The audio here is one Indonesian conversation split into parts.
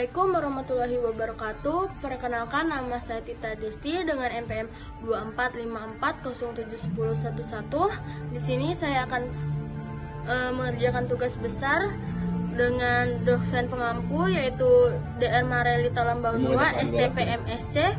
Assalamualaikum warahmatullahi wabarakatuh. Perkenalkan, nama saya Tita Desti dengan NPM 2454071011. Di sini saya akan mengerjakan tugas besar dengan dosen pengampu yaitu DR Mareli Talambau 2 STPMSC.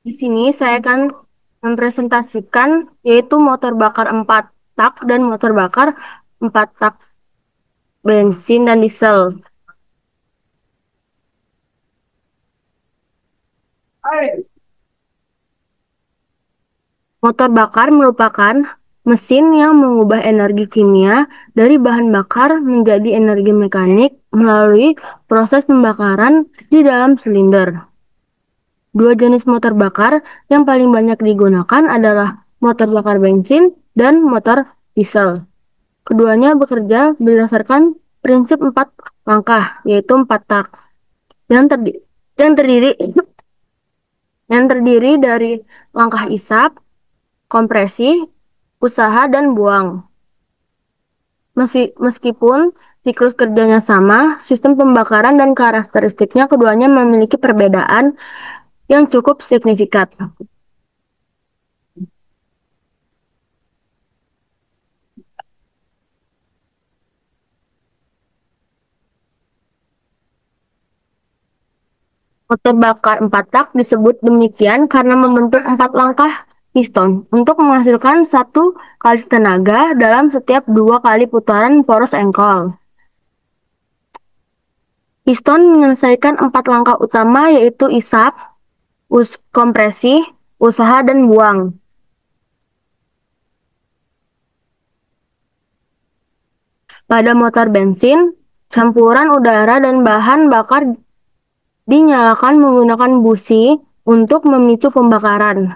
Di sini saya akan mempresentasikan yaitu motor bakar 4 tak dan motor bakar 4 tak bensin dan diesel. Motor bakar merupakan mesin yang mengubah energi kimia dari bahan bakar menjadi energi mekanik melalui proses pembakaran di dalam silinder. Dua jenis motor bakar yang paling banyak digunakan adalah motor bakar bensin dan motor diesel. Keduanya bekerja berdasarkan prinsip 4 langkah, yaitu 4 tak, yang terdiri dari langkah isap, kompresi, usaha, dan buang. Meskipun siklus kerjanya sama, sistem pembakaran dan karakteristiknya keduanya memiliki perbedaan yang cukup signifikan. Motor bakar 4 tak disebut demikian karena membentuk 4 langkah piston untuk menghasilkan 1 kali tenaga dalam setiap 2 kali putaran poros engkol. Piston menyelesaikan 4 langkah utama yaitu isap, kompresi, usaha, dan buang. Pada motor bensin, campuran udara dan bahan bakar dinyalakan menggunakan busi untuk memicu pembakaran.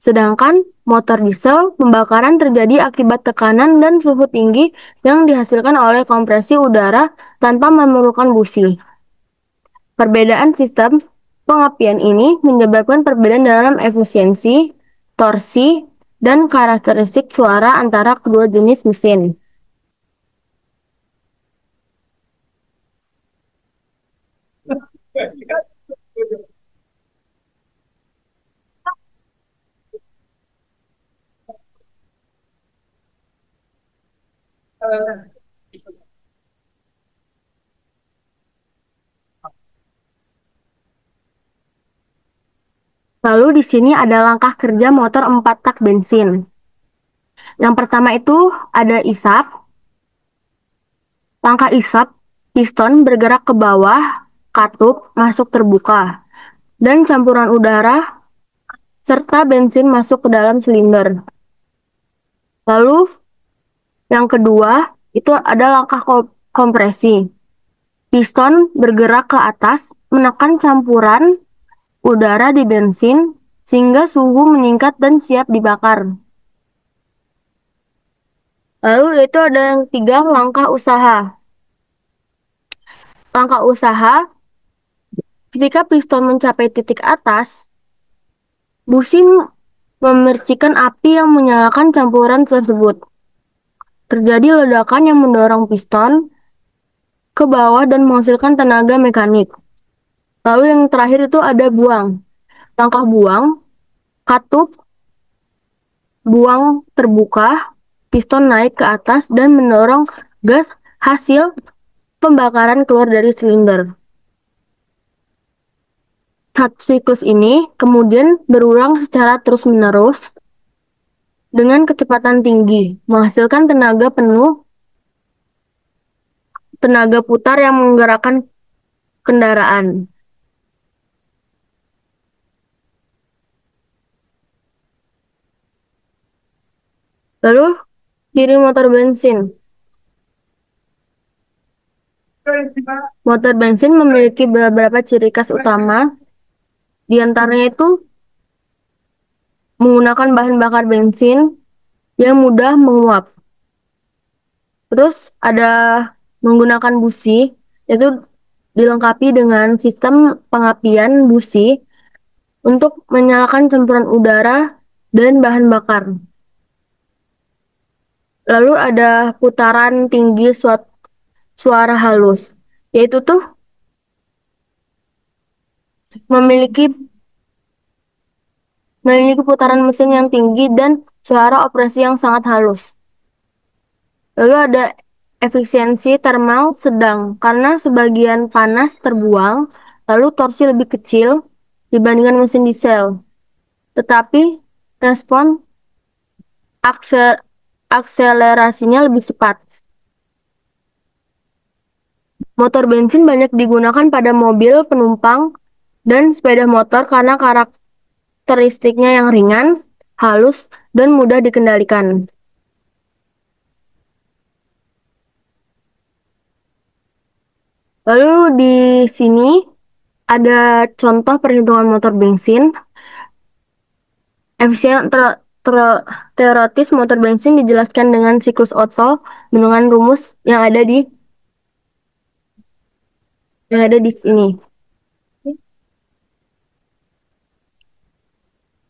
Sedangkan motor diesel, pembakaran terjadi akibat tekanan dan suhu tinggi yang dihasilkan oleh kompresi udara tanpa memerlukan busi. Perbedaan sistem pengapian ini menyebabkan perbedaan dalam efisiensi, torsi, dan karakteristik suara antara kedua jenis mesin. Lalu di sini ada langkah kerja motor 4 tak bensin. Yang pertama itu ada isap. Langkah isap, piston bergerak ke bawah, katup masuk terbuka, dan campuran udara serta bensin masuk ke dalam silinder. Lalu yang kedua itu ada langkah kompresi. Piston bergerak ke atas, menekan campuran udara di bensin sehingga suhu meningkat dan siap dibakar. Lalu itu ada yang 3 langkah usaha. Langkah usaha, ketika piston mencapai titik atas, busi memercikan api yang menyalakan campuran tersebut. Terjadi ledakan yang mendorong piston ke bawah dan menghasilkan tenaga mekanik. Lalu yang terakhir itu ada buang. Langkah buang, katup buang terbuka, piston naik ke atas dan mendorong gas hasil pembakaran keluar dari silinder. Satu siklus ini kemudian berulang secara terus-menerus dengan kecepatan tinggi, menghasilkan tenaga penuh, tenaga putar yang menggerakkan kendaraan. Lalu, ciri motor bensin. Motor bensin memiliki beberapa ciri khas utama. Di antaranya itu menggunakan bahan bakar bensin yang mudah menguap. Terus ada menggunakan busi, yaitu dilengkapi dengan sistem pengapian busi untuk menyalakan campuran udara dan bahan bakar. Lalu ada putaran tinggi suara halus, yaitu tuh memiliki memiliki putaran mesin yang tinggi dan suara operasi yang sangat halus. Lalu ada efisiensi termal sedang karena sebagian panas terbuang, lalu torsi lebih kecil dibandingkan mesin diesel. Tetapi respon akselerasinya lebih cepat. Motor bensin banyak digunakan pada mobil penumpang dan sepeda motor karena karakteristiknya yang ringan, halus, dan mudah dikendalikan. Lalu di sini ada contoh perhitungan motor bensin. Efisien teoretis motor bensin dijelaskan dengan siklus Otto dengan rumus yang ada di sini.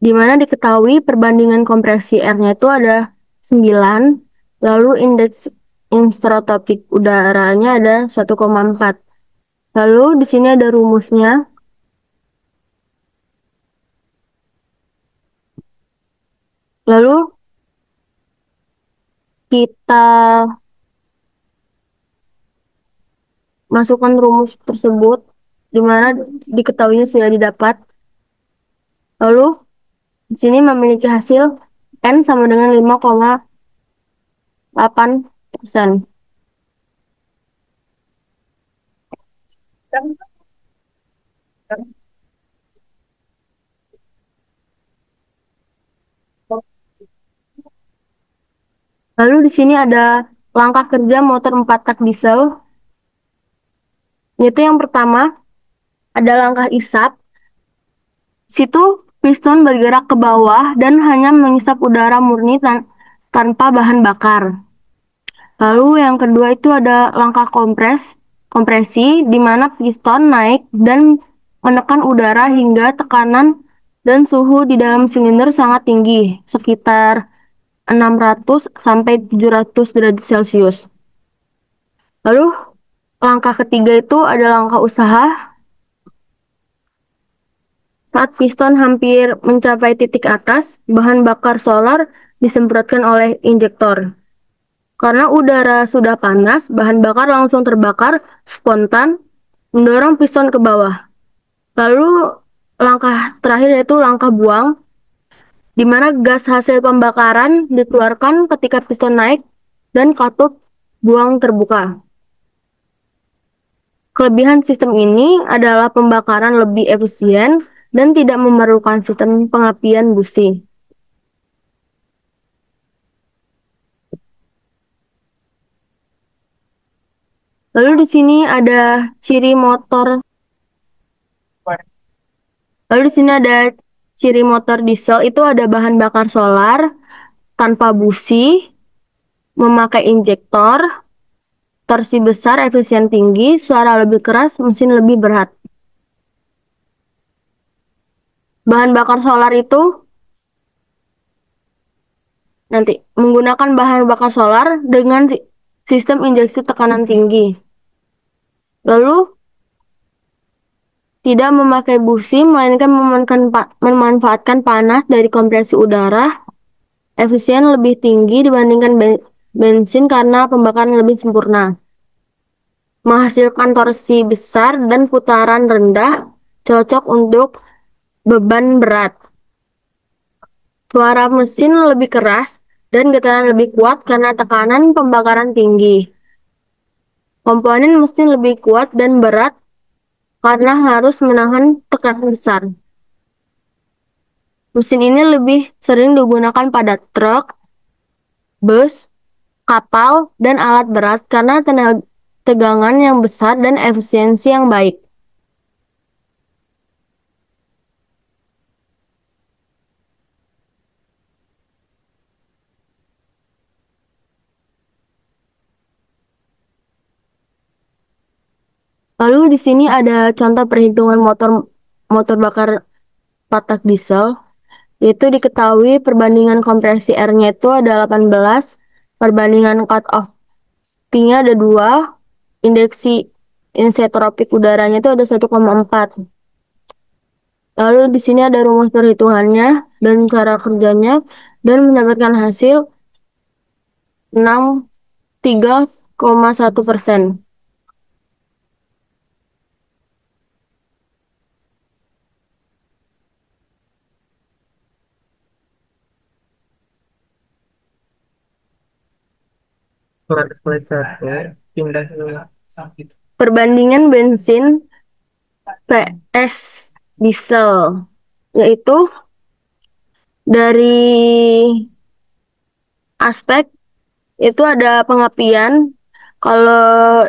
Di mana diketahui perbandingan kompresi R-nya itu ada 9, lalu indeks instratopik udaranya ada 1,4. Lalu di sini ada rumusnya. Lalu kita masukkan rumus tersebut di mana diketahuinya sudah didapat. Lalu di sini memiliki hasil N sama dengan 5,8%. Lalu di sini ada langkah kerja motor 4 tak diesel. Yaitu yang pertama ada langkah isap. Situ piston bergerak ke bawah dan hanya mengisap udara murni tanpa bahan bakar. Lalu yang kedua itu ada langkah kompresi di mana piston naik dan menekan udara hingga tekanan dan suhu di dalam silinder sangat tinggi, sekitar 600 sampai 700 derajat Celcius. Lalu langkah ketiga itu ada langkah usaha. Saat piston hampir mencapai titik atas, bahan bakar solar disemprotkan oleh injektor. Karena udara sudah panas, bahan bakar langsung terbakar spontan, mendorong piston ke bawah. Lalu langkah terakhir yaitu langkah buang, di mana gas hasil pembakaran dikeluarkan ketika piston naik dan katup buang terbuka. Kelebihan sistem ini adalah pembakaran lebih efisien dan tidak memerlukan sistem pengapian busi. Lalu di sini ada ciri motor. Lalu di sini ada ciri motor diesel itu ada bahan bakar solar tanpa busi, memakai injektor, torsi besar, efisien tinggi, suara lebih keras, mesin lebih berat. Bahan bakar solar itu nanti menggunakan bahan bakar solar dengan sistem injeksi tekanan tinggi. Lalu tidak memakai busi, melainkan memanfaatkan panas dari kompresi udara, efisien lebih tinggi dibandingkan bensin karena pembakaran lebih sempurna. Menghasilkan torsi besar dan putaran rendah, cocok untuk beban berat. Suara mesin lebih keras dan getaran lebih kuat karena tekanan pembakaran tinggi. Komponen mesin lebih kuat dan berat karena harus menahan tekanan besar. Mesin ini lebih sering digunakan pada truk, bus, kapal, dan alat berat karena tegangan yang besar dan efisiensi yang baik. Lalu di sini ada contoh perhitungan motor motor bakar 4 tak diesel. Itu diketahui perbandingan kompresi R-nya itu ada 18, perbandingan cut-off P-nya ada 2, indeksi insentropik udaranya itu ada 1,4. Lalu di sini ada rumus perhitungannya dan cara kerjanya dan mendapatkan hasil 63,1%. Perbandingan bensin PS diesel yaitu dari aspek itu ada pengapian. Kalau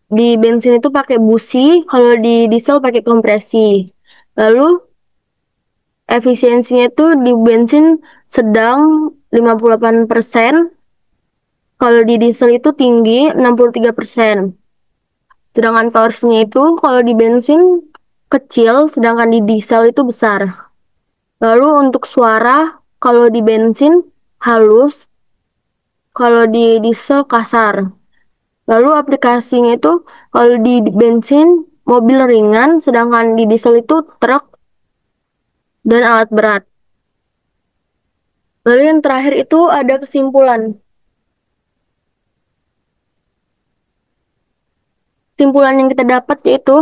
di bensin itu pakai busi, kalau di diesel pakai kompresi. Lalu efisiensinya itu di bensin sedang 58%, kalau di diesel itu tinggi 63%. Sedangkan torsinya itu kalau di bensin kecil, sedangkan di diesel itu besar. Lalu untuk suara, kalau di bensin halus, kalau di diesel kasar. Lalu aplikasinya itu kalau di bensin mobil ringan, sedangkan di diesel itu truk dan alat berat. Lalu yang terakhir itu ada kesimpulan. Kesimpulan yang kita dapat yaitu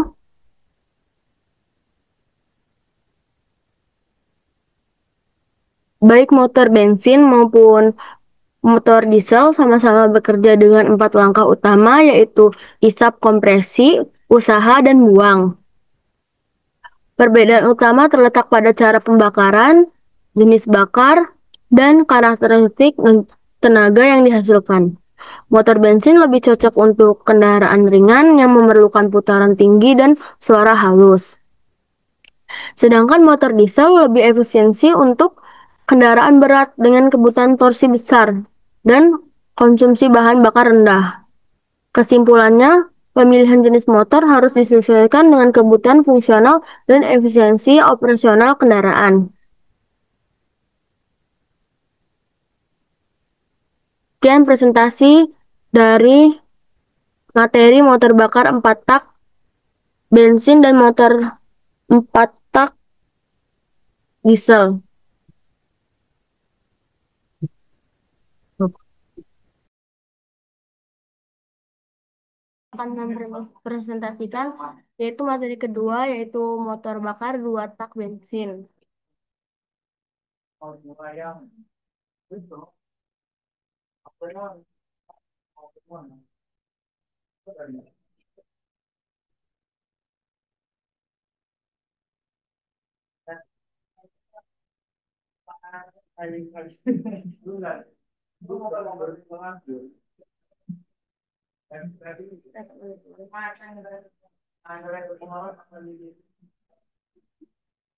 baik motor bensin maupun motor diesel sama-sama bekerja dengan 4 langkah utama yaitu isap, kompresi, usaha, dan buang. Perbedaan utama terletak pada cara pembakaran, jenis bakar, dan karakteristik tenaga yang dihasilkan. Motor bensin lebih cocok untuk kendaraan ringan yang memerlukan putaran tinggi dan suara halus. Sedangkan motor diesel lebih efisiensi untuk kendaraan berat dengan kebutuhan torsi besar dan konsumsi bahan bakar rendah. Kesimpulannya, pemilihan jenis motor harus disesuaikan dengan kebutuhan fungsional dan efisiensi operasional kendaraan. Sekian presentasi dari materi motor bakar 4 tak bensin dan motor 4 tak diesel. Akan mempresentasikan yaitu materi kedua yaitu motor bakar 2 tak bensin.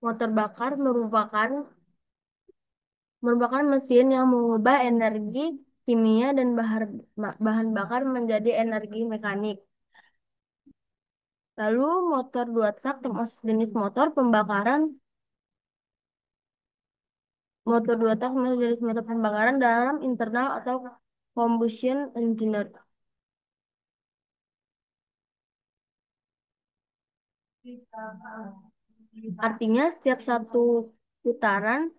Motor bakar merupakan mesin yang mengubah energi kimia dan bahan bakar menjadi energi mekanik. Lalu motor 2 tak termasuk jenis motor pembakaran. Motor 2 tak termasuk jenis motor pembakaran dalam internal atau combustion engine. Artinya setiap satu putaran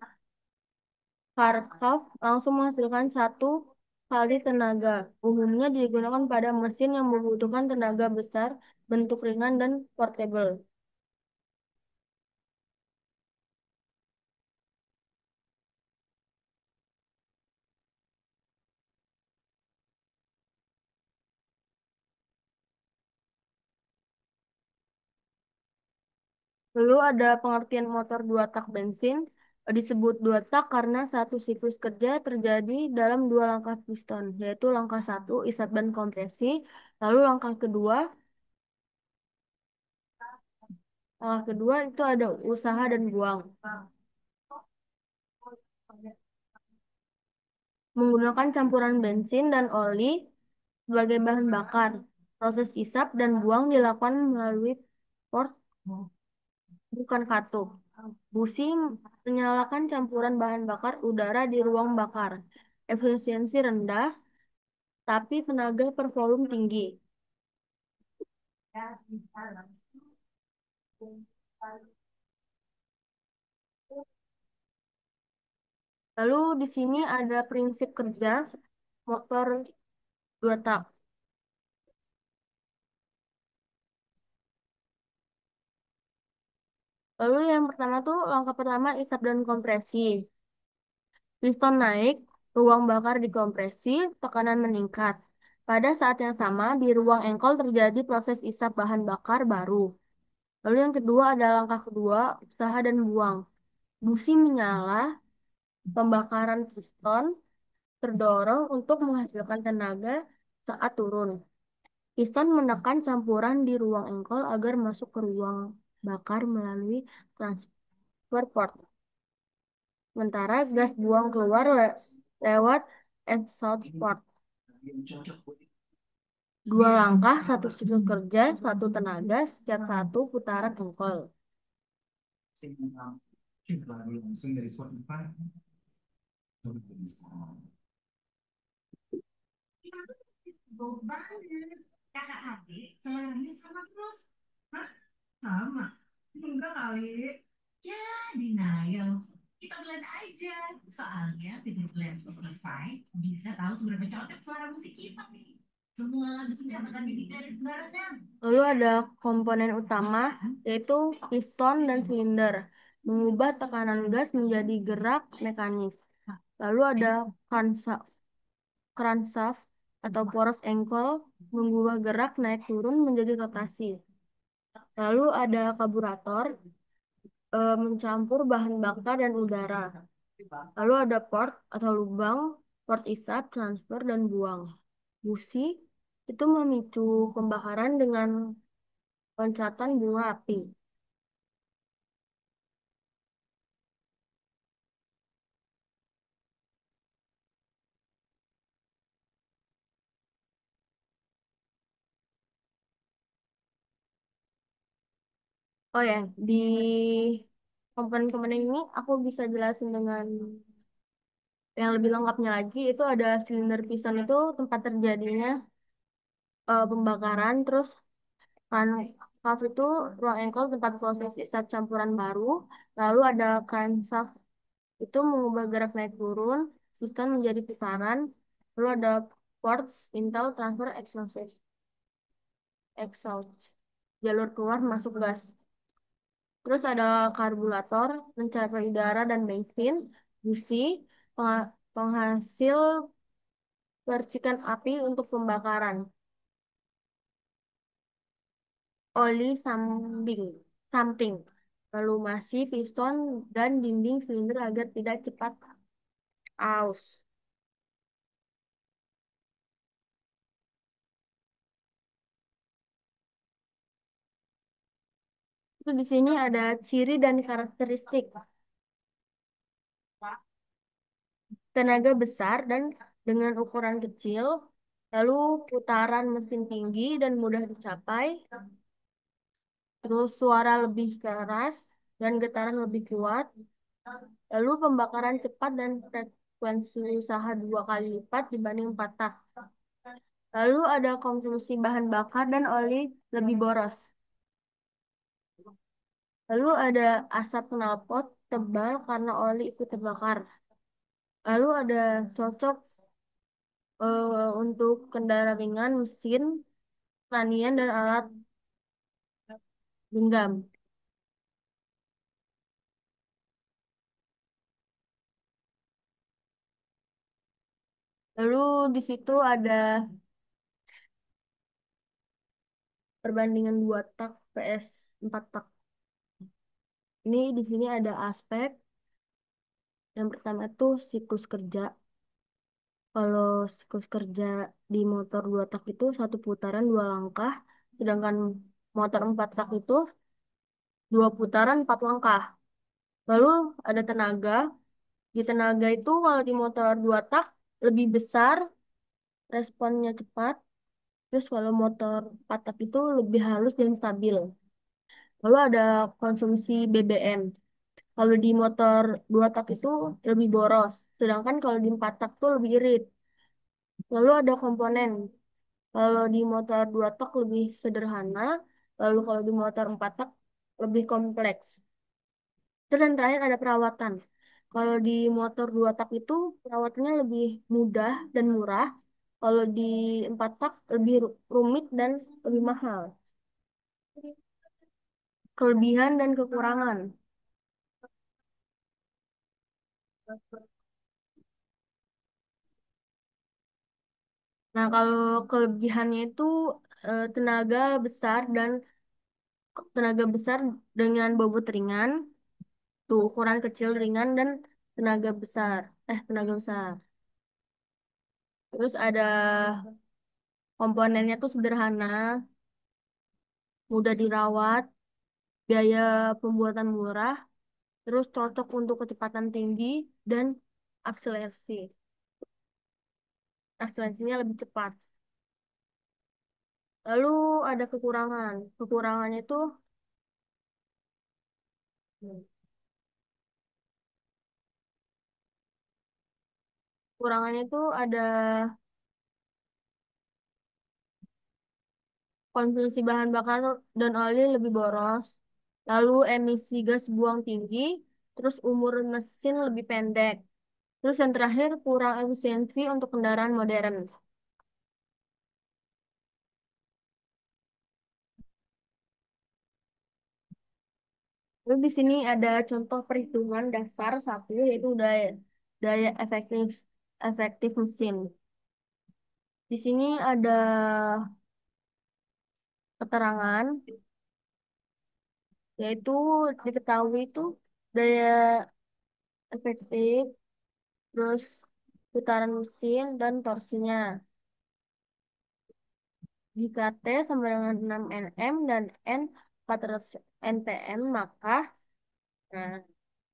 Kharkov langsung menghasilkan 1 kali tenaga. Umumnya digunakan pada mesin yang membutuhkan tenaga besar, bentuk ringan, dan portable. Lalu ada pengertian motor 2 tak bensin. Disebut 2 tak karena satu siklus kerja terjadi dalam 2 langkah piston, yaitu langkah 1, isap dan kompresi. Lalu langkah kedua itu ada usaha dan buang. Menggunakan campuran bensin dan oli sebagai bahan bakar. Proses isap dan buang dilakukan melalui port, bukan katup. Busi menyalakan campuran bahan bakar udara di ruang bakar. Efisiensi rendah, tapi tenaga per volume tinggi. Lalu di sini ada prinsip kerja motor dua tak. Lalu yang pertama tuh langkah pertama isap dan kompresi. Piston naik, ruang bakar dikompresi, tekanan meningkat. Pada saat yang sama, di ruang engkol terjadi proses isap bahan bakar baru. Lalu yang kedua ada langkah kedua, usaha dan buang. Busi menyala, pembakaran piston terdorong untuk menghasilkan tenaga saat turun. Piston menekan campuran di ruang engkol agar masuk ke ruang bakar melalui transfer port. Sementara gas buang keluar lewat exhaust port. Dua langkah, satu siklus kerja, satu tenaga, setiap satu putaran engkol. Bau banget. Kakak adik seleranya sama terus. Hah? Sama? Enggak kali. Ya, denial. Kita blend aja. Soalnya fitur blend Spotify bisa tahu seberapa cocok suara musik kita nih. Semua lagu tidak akan didik dari sembarangan. Lalu ada komponen utama, yaitu piston dan silinder, mengubah tekanan gas menjadi gerak mekanis. Lalu ada crankshaft atau poros engkol, mengubah gerak naik turun menjadi rotasi. Lalu ada karburator, mencampur bahan bakar dan udara. Lalu ada port atau lubang, port isap, transfer, dan buang. Busi itu memicu pembakaran dengan loncatan bunga api. Oh ya, di komponen-komponen ini aku bisa jelasin dengan yang lebih lengkapnya lagi. Itu ada silinder piston itu tempat terjadinya pembakaran, terus kan valve itu ruang engkol tempat proses isap campuran baru. Lalu ada crankshaft itu mengubah gerak naik turun, piston menjadi putaran. Lalu ada port, pintal, transfer, exhaust, jalur keluar masuk gas. Terus ada karburator, pencapaian udara dan bensin, busi, penghasil percikan api untuk pembakaran, oli samping, lalu masih piston dan dinding silinder agar tidak cepat aus. Itu di sini ada ciri dan karakteristik tenaga besar dan dengan ukuran kecil, lalu putaran mesin tinggi dan mudah dicapai, terus suara lebih keras dan getaran lebih kuat, lalu pembakaran cepat dan frekuensi usaha 2 kali lipat dibanding 4 tak. Lalu ada konsumsi bahan bakar dan oli lebih boros. Lalu ada asap knalpot tebal karena oli ikut terbakar. Lalu ada cocok untuk kendaraan ringan, mesin, pertanian, dan alat genggam. Lalu di situ ada perbandingan 2 tak PS 4 tak. Ini di sini ada aspek. Yang pertama itu siklus kerja. Kalau siklus kerja di motor 2 tak itu satu putaran 2 langkah, sedangkan motor 4 tak itu 2 putaran 4 langkah. Lalu ada tenaga. Di tenaga itu kalau di motor 2 tak lebih besar, responnya cepat, Terus kalau motor 4 tak itu lebih halus dan stabil. Lalu ada konsumsi BBM. Kalau di motor 2 tak itu lebih boros, sedangkan kalau di 4 tak itu lebih irit. Lalu ada komponen. Kalau di motor 2 tak lebih sederhana, lalu kalau di motor 4 tak lebih kompleks. Terus yang terakhir ada perawatan. Kalau di motor 2 tak itu perawatannya lebih mudah dan murah. Kalau di 4 tak lebih rumit dan lebih mahal. Kelebihan dan kekurangan. Nah, kalau kelebihannya itu tenaga besar dengan bobot ringan, tuh ukuran kecil ringan dan tenaga besar. Tenaga besar. Terus ada komponennya tuh sederhana, mudah dirawat, biaya pembuatan murah, terus cocok untuk kecepatan tinggi dan akselerasi. Akselerasinya lebih cepat. Lalu ada kekurangan. Kekurangannya itu kekurangannya itu ada konsumsi bahan bakar dan oli lebih boros, lalu emisi gas buang tinggi, terus umur mesin lebih pendek, terus yang terakhir kurang efisiensi untuk kendaraan modern. Lalu di sini ada contoh perhitungan dasar satu yaitu daya daya efektif efektif mesin. Di sini ada keterangan yaitu diketahui itu daya efektif, terus putaran mesin dan torsinya. Jika T sama dengan 6 nm dan N 400 npm, maka nah,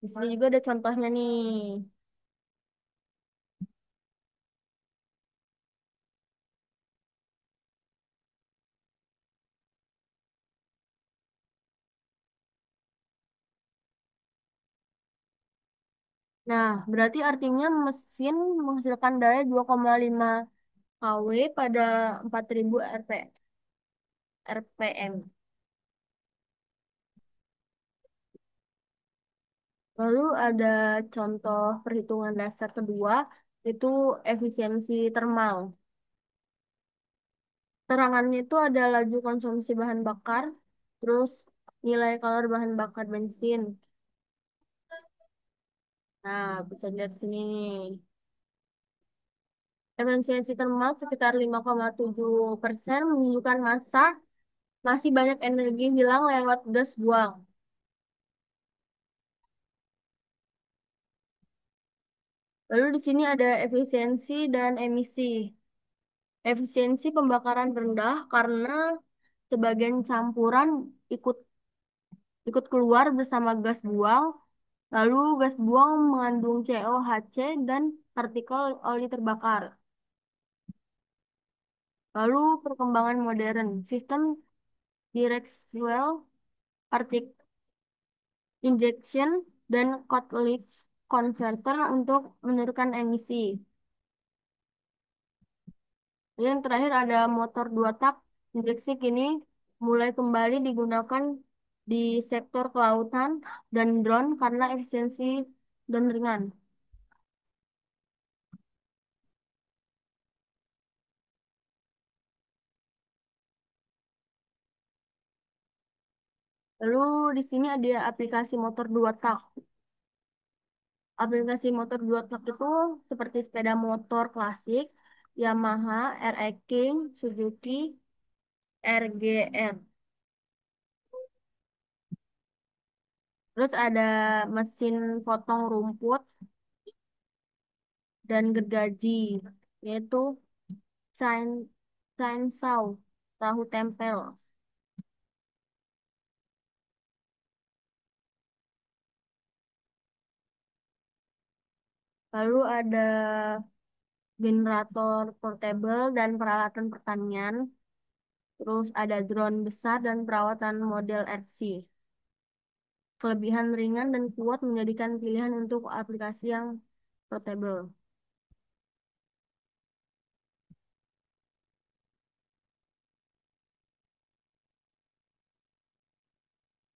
di sini juga ada contohnya nih. Nah, berarti artinya mesin menghasilkan daya 2,5 kW pada 4000 RPM. Lalu ada contoh perhitungan dasar kedua, itu efisiensi termal. Terangannya itu ada laju konsumsi bahan bakar, terus nilai kalori bahan bakar bensin. Nah, bisa dilihat sini nih. Efisiensi termal sekitar 5,7% menunjukkan masih banyak energi hilang lewat gas buang. Lalu di sini ada efisiensi dan emisi. Efisiensi pembakaran rendah karena sebagian campuran ikut ikut keluar bersama gas buang. Lalu gas buang mengandung COHC dan partikel oli terbakar. Lalu perkembangan modern, sistem direct fuel, particle injection, dan catalytic converter untuk menurunkan emisi. Yang terakhir ada motor 2 tak injeksi kini mulai kembali digunakan di sektor kelautan dan drone karena efisiensi dan ringan. Lalu di sini ada aplikasi motor 2 tak. Aplikasi motor 2 tak itu seperti sepeda motor klasik, Yamaha, RX King, Suzuki, RGR. Terus ada mesin potong rumput dan gergaji, yaitu chain, chainsaw, tahu tempel. Lalu ada generator portable dan peralatan pertanian. Terus ada drone besar dan perawatan model RC. Kelebihan ringan dan kuat menjadikan pilihan untuk aplikasi yang portable.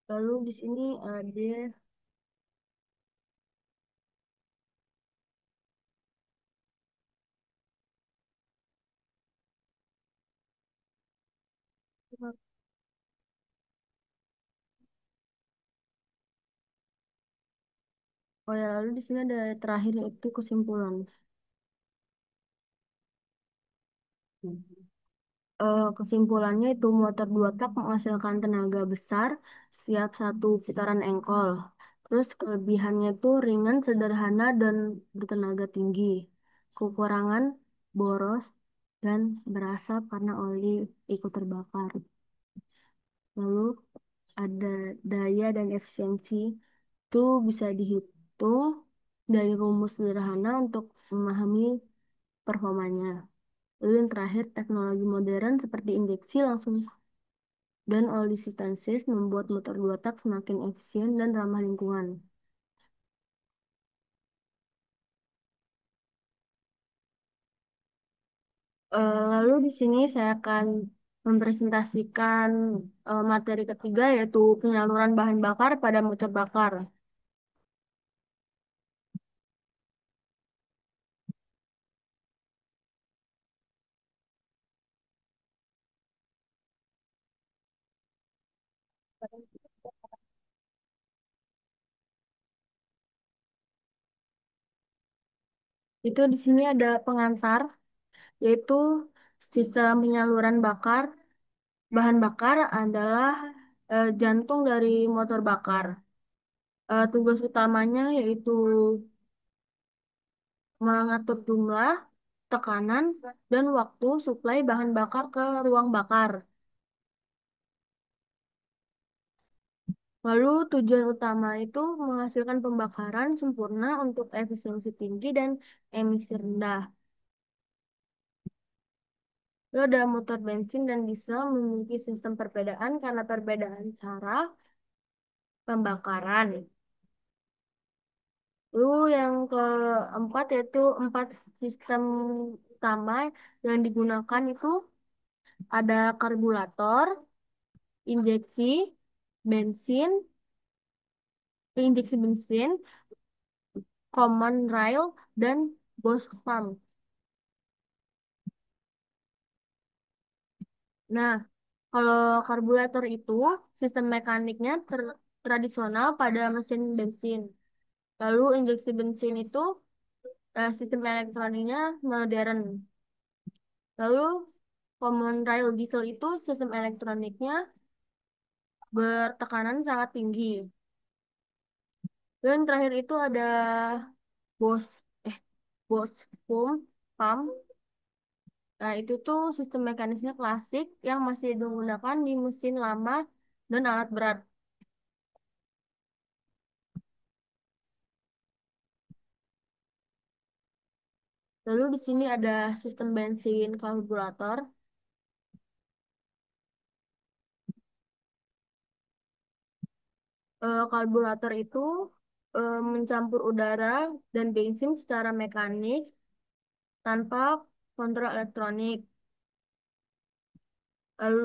Lalu di sini ada oh ya, lalu di sini ada terakhir yaitu kesimpulan. Kesimpulannya itu motor dua tak menghasilkan tenaga besar siap satu putaran engkol. Terus kelebihannya itu ringan, sederhana, dan bertenaga tinggi. Kekurangan boros dan berasap karena oli ikut terbakar. Lalu ada daya dan efisiensi itu bisa dihitung dari rumus sederhana untuk memahami performanya. Lalu yang terakhir, teknologi modern seperti injeksi langsung dan all distances membuat motor dua tak semakin efisien dan ramah lingkungan. Lalu di sini saya akan mempresentasikan materi ketiga yaitu penyaluran bahan bakar pada motor bakar. Itu di sini ada pengantar yaitu sistem penyaluran bakar. Bahan bakar adalah jantung dari motor bakar. Tugas utamanya yaitu mengatur jumlah, tekanan, dan waktu suplai bahan bakar ke ruang bakar. Lalu tujuan utama itu menghasilkan pembakaran sempurna untuk efisiensi tinggi dan emisi rendah. Lalu ada motor bensin dan diesel memiliki sistem perbedaan karena perbedaan cara pembakaran. Lalu yang keempat yaitu empat sistem utama yang digunakan itu ada karburator, injeksi, bensin, injeksi bensin, common rail, dan Bose pump. Nah, kalau karburator itu sistem mekaniknya tradisional pada mesin bensin. Lalu injeksi bensin itu sistem elektroniknya modern. Lalu common rail diesel itu sistem elektroniknya bertekanan sangat tinggi. Dan terakhir itu ada Bose Bose pump. Nah, itu tuh sistem mekanisme klasik yang masih digunakan di mesin lama dan alat berat. Lalu di sini ada sistem bensin karburator. Karburator itu mencampur udara dan bensin secara mekanis tanpa kontrol elektronik. Lalu,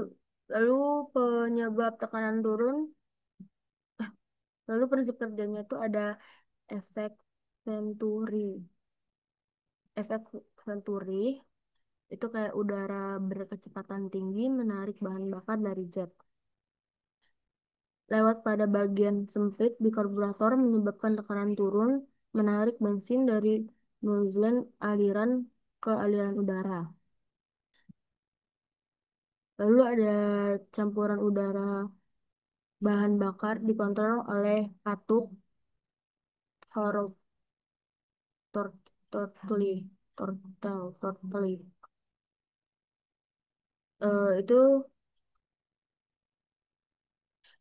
lalu penyebab tekanan turun, lalu prinsip kerjanya itu ada efek Venturi. Efek Venturi itu kayak udara berkecepatan tinggi menarik bahan bakar dari jet. Lewat pada bagian sempit di karburator menyebabkan tekanan turun, menarik bensin dari nozzle aliran ke aliran udara. Lalu ada campuran udara bahan bakar dikontrol oleh katup Thor- Thorley. Itu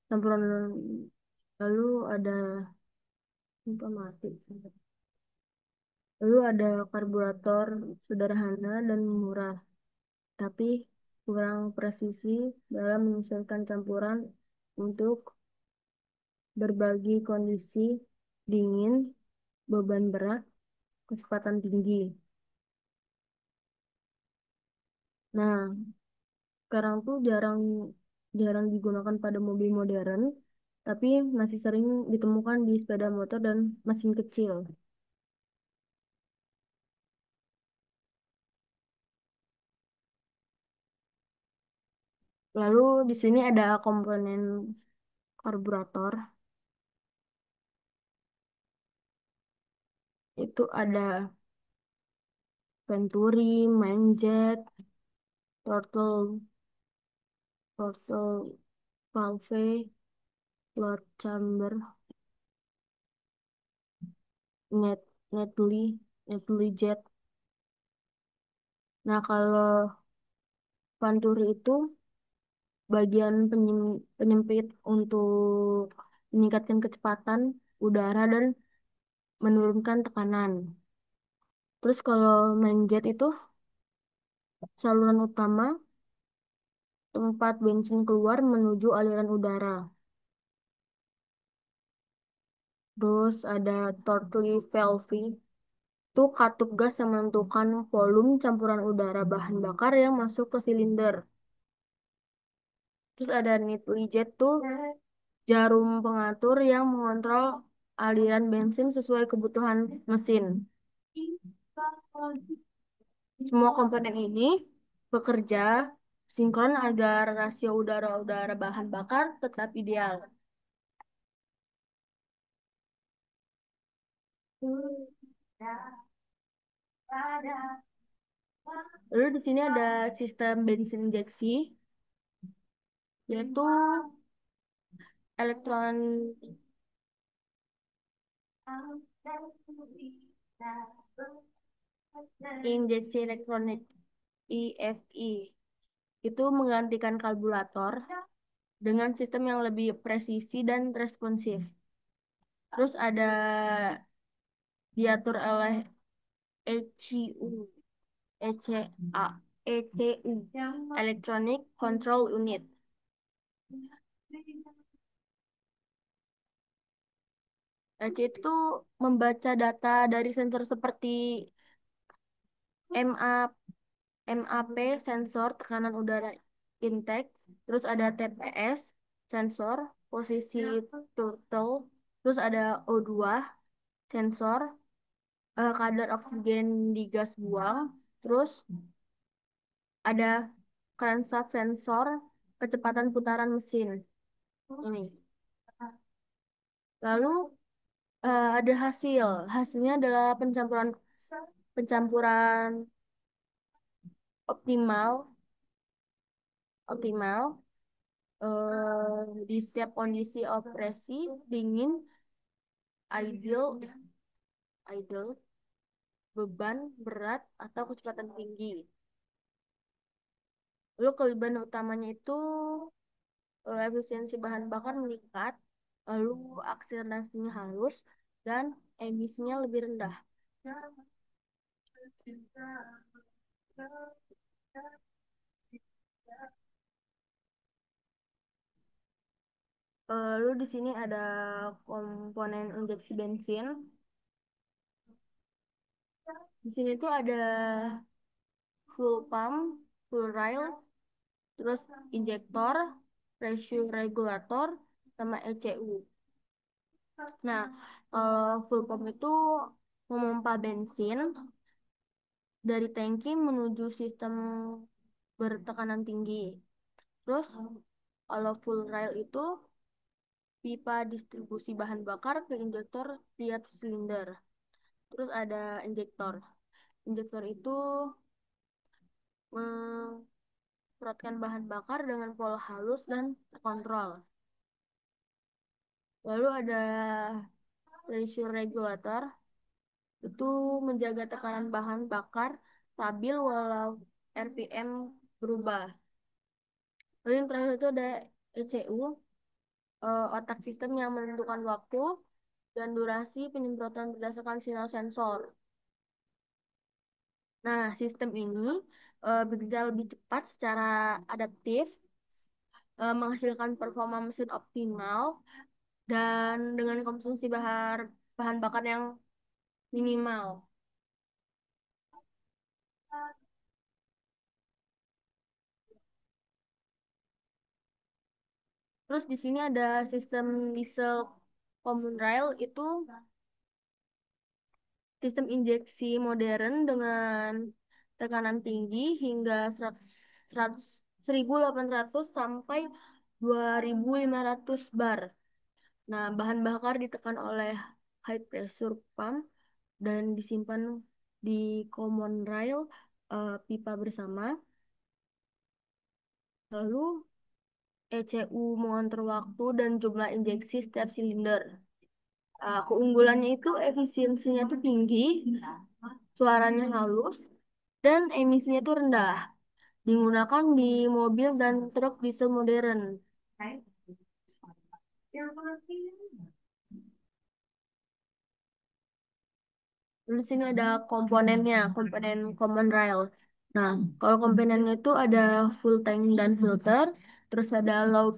campuran lalu ada mati. Lalu ada karburator sederhana dan murah, tapi kurang presisi dalam menyesuaikan campuran untuk berbagi kondisi dingin, beban berat, kecepatan tinggi. Nah, sekarang tuh jarang jarang digunakan pada mobil modern, tapi masih sering ditemukan di sepeda motor dan mesin kecil. Lalu di sini ada komponen karburator, itu ada venturi, main jet, throttle, throttle valve, float chamber, net, netley jet. Nah, kalau venturi itu bagian penyempit untuk meningkatkan kecepatan udara dan menurunkan tekanan. Terus kalau main jet itu saluran utama tempat bensin keluar menuju aliran udara. Terus ada throttle valve, itu katup gas yang menentukan volume campuran udara bahan bakar yang masuk ke silinder. Terus ada netley jet tuh jarum pengatur yang mengontrol aliran bensin sesuai kebutuhan mesin. Semua komponen ini bekerja sinkron agar rasio udara-udara bahan bakar tetap ideal. Lalu di sini ada sistem bensin injeksi, yaitu elektron injeksi elektronik EFI. Itu menggantikan karburator dengan sistem yang lebih presisi dan responsif. Terus ada diatur oleh ECU, ECA, ECU, Electronic Control Unit. ECU itu membaca data dari sensor seperti MA, MAP, sensor tekanan udara intake, terus ada TPS, sensor posisi turtle, terus ada O2, sensor kadar oksigen di gas buang, terus ada crankshaft sensor kecepatan putaran mesin. Ini. Lalu ada hasilnya adalah pencampuran pencampuran optimal optimal di setiap kondisi operasi dingin, ideal, idle, beban berat atau kecepatan tinggi. Lalu kelebihan utamanya itu efisiensi bahan bakar meningkat, lalu akselerasinya halus, dan emisinya lebih rendah. Lalu di sini ada komponen injeksi bensin. Di sini tuh ada full pump, full rail, terus injektor, pressure regulator, sama ECU. Nah, full pump itu memompa bensin dari tangki menuju sistem bertekanan tinggi. Terus, kalau full rail itu pipa distribusi bahan bakar ke injektor tiap silinder. Terus ada injektor. Injektor itu semprotkan bahan bakar dengan pola halus dan terkontrol. Lalu ada pressure regulator, itu menjaga tekanan bahan bakar stabil walau RPM berubah. Lalu yang terakhir itu ada ECU, otak sistem yang menentukan waktu dan durasi penyemprotan berdasarkan sinyal sensor. Nah, sistem ini bekerja lebih cepat secara adaptif, menghasilkan performa mesin optimal, dan dengan konsumsi bahan bakar yang minimal. Terus di sini ada sistem diesel common rail, itu sistem injeksi modern dengan tekanan tinggi hingga 100, 100, 1.800 sampai 2.500 bar. Nah, bahan bakar ditekan oleh high pressure pump dan disimpan di common rail, pipa bersama. Lalu ECU mengatur waktu dan jumlah injeksi setiap silinder. Keunggulannya itu efisiensinya tuh tinggi, suaranya halus, dan emisinya tuh rendah. Digunakan di mobil dan truk diesel modern. Di sini ada komponennya, komponen common rail. Nah, kalau komponennya itu ada full tank dan filter, terus ada low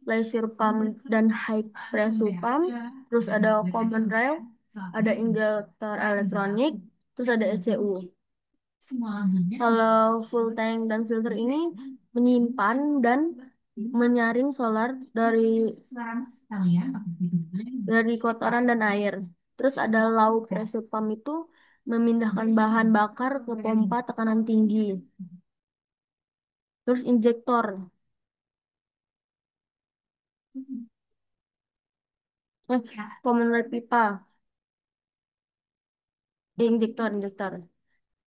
pressure pump dan high pressure pump, terus ada common rail, ada injektor elektronik, terus ada ECU. Kalau full tank dan filter ini menyimpan dan menyaring solar dari kotoran dan air. Terus ada low pressure pump itu memindahkan bahan bakar ke pompa tekanan tinggi. Terus injektor, common pipa, injektor.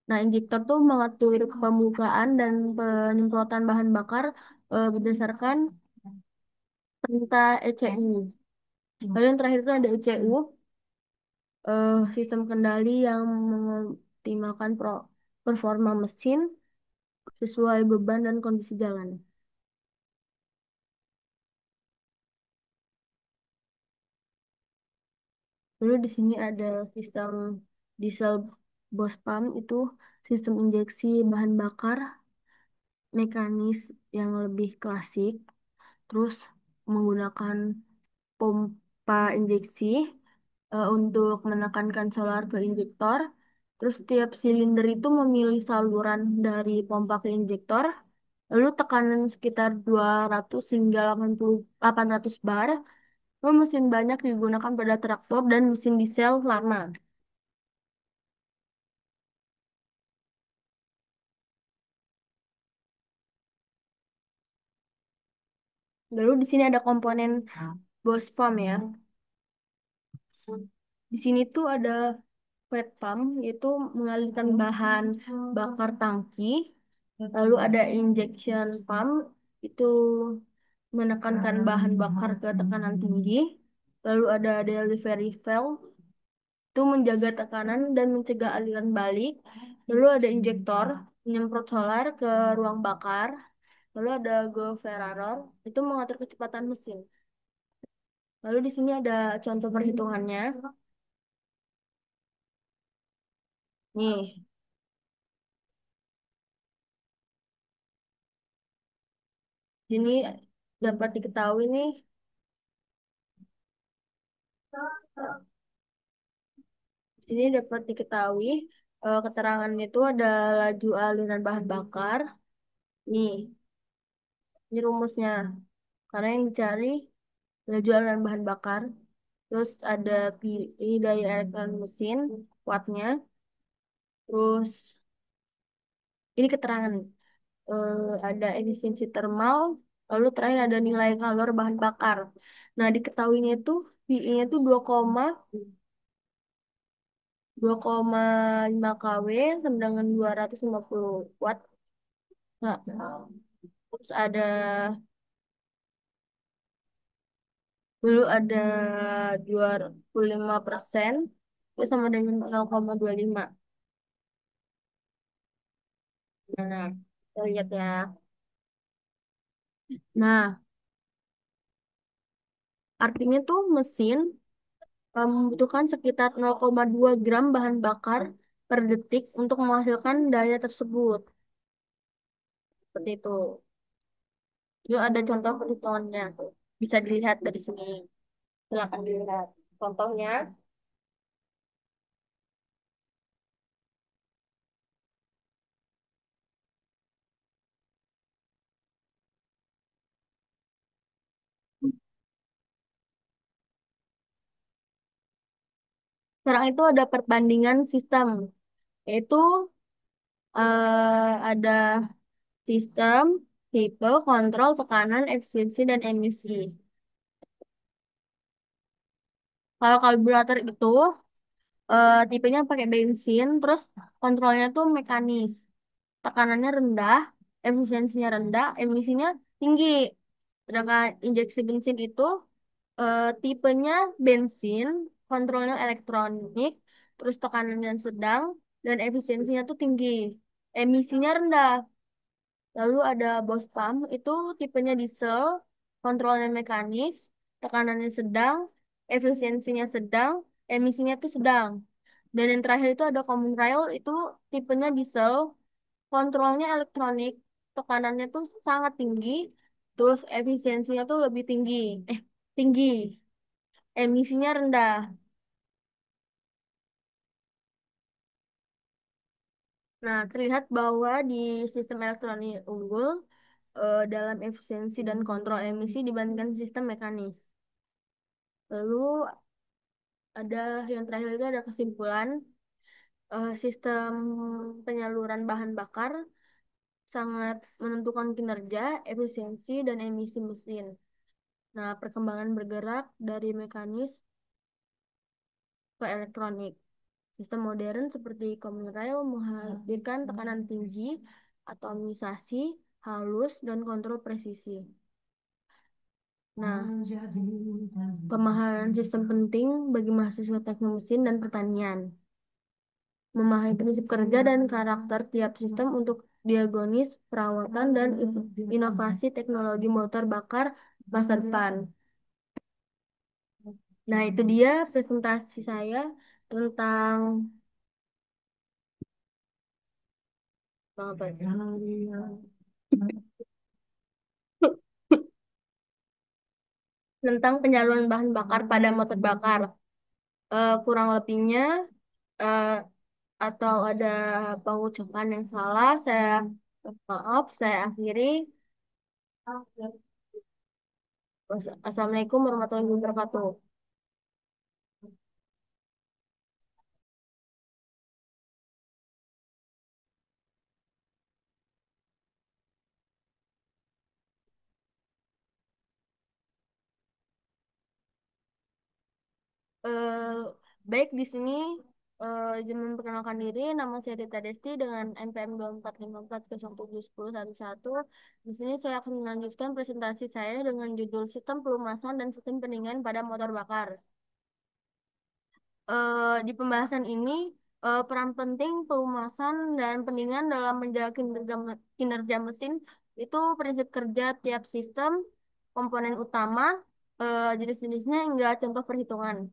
Nah, injektor tuh mengatur pembukaan dan penyemprotan bahan bakar berdasarkan perintah ECU. Lalu yang terakhir itu ada ECU, sistem kendali yang mengoptimalkan performa mesin sesuai beban dan kondisi jalan. Lalu di sini ada sistem diesel Bos pump, itu sistem injeksi bahan bakar mekanis yang lebih klasik, terus menggunakan pompa injeksi untuk menekankan solar ke injektor. Terus tiap silinder itu memilih saluran dari pompa ke injektor. Lalu tekanan sekitar 200 hingga 800 bar. Lalu mesin banyak digunakan pada traktor dan mesin diesel lama. Lalu di sini ada komponen Bos pump ya. Di sini tuh ada wet pump, yaitu mengalirkan bahan bakar tangki. Lalu ada injection pump, itu menekankan bahan bakar ke tekanan tinggi. Lalu ada delivery valve, itu menjaga tekanan dan mencegah aliran balik. Lalu ada injektor, menyemprot solar ke ruang bakar. Lalu ada governor, itu mengatur kecepatan mesin. Lalu di sini ada contoh perhitungannya. Nih, sini dapat diketahui nih, di sini dapat diketahui keterangannya itu ada laju aliran bahan bakar. Nih, ini rumusnya. Karena yang dicari laju aliran bahan bakar. Terus ada PI dari elektron mesin, wattnya. Terus ini keterangan. Ada efisiensi thermal. Lalu terakhir ada nilai kalor bahan bakar. Nah, diketahuinya itu PI-nya itu 2,5 kW sama dengan 250 watt. Nah, terus ada 25%, itu sama dengan 0,25. Nah, kita lihat ya. Nah, artinya tuh mesin membutuhkan sekitar 0,2 gram bahan bakar per detik untuk menghasilkan daya tersebut. Seperti itu. Itu ada contoh perhitungannya. Bisa dilihat dari sini. Silakan dilihat. Contohnya, sekarang itu ada perbandingan sistem. Yaitu ada sistem, tipe, kontrol, tekanan, efisiensi, dan emisi. Kalau karburator itu tipenya pakai bensin, terus kontrolnya tuh mekanis. Tekanannya rendah, efisiensinya rendah, emisinya tinggi. Sedangkan injeksi bensin itu tipenya bensin, kontrolnya elektronik, terus tekanannya sedang, dan efisiensinya tuh tinggi. Emisinya rendah. Lalu ada bos pump, itu tipenya diesel, kontrolnya mekanis, tekanannya sedang, efisiensinya sedang, emisinya tuh sedang. Dan yang terakhir itu ada common rail, itu tipenya diesel, kontrolnya elektronik, tekanannya tuh sangat tinggi, terus efisiensinya tuh lebih tinggi. Tinggi. Emisinya rendah. Nah, terlihat bahwa di sistem elektronik unggul dalam efisiensi dan kontrol emisi dibandingkan sistem mekanis. Lalu ada yang terakhir itu ada kesimpulan sistem penyaluran bahan bakar sangat menentukan kinerja, efisiensi, dan emisi mesin. Nah, perkembangan bergerak dari mekanis ke elektronik. Sistem modern seperti common rail menghadirkan tekanan tinggi, atomisasi, halus, dan kontrol presisi. Nah, pemahaman sistem penting bagi mahasiswa teknik mesin dan pertanian. Memahami prinsip kerja dan karakter tiap sistem untuk diagonis, perawatan, dan inovasi teknologi motor bakar masa depan. Nah, itu dia presentasi saya tentang apa ya? Tentang penyaluran bahan bakar pada motor bakar. Kurang lebihnya eh, atau ada pengucapan yang salah, saya maaf, saya akhiri. Assalamualaikum warahmatullahi wabarakatuh. Eh, Baik, di sini izin memperkenalkan diri, nama saya Rita Desti dengan NPM 2454071011. Di sini saya akan melanjutkan presentasi saya dengan judul Sistem Pelumasan dan Sistem Pendinginan pada Motor Bakar. Di pembahasan ini, peran penting pelumasan dan pendinginan dalam menjaga kinerja mesin itu prinsip kerja tiap sistem, komponen utama, jenis-jenisnya hingga contoh perhitungan.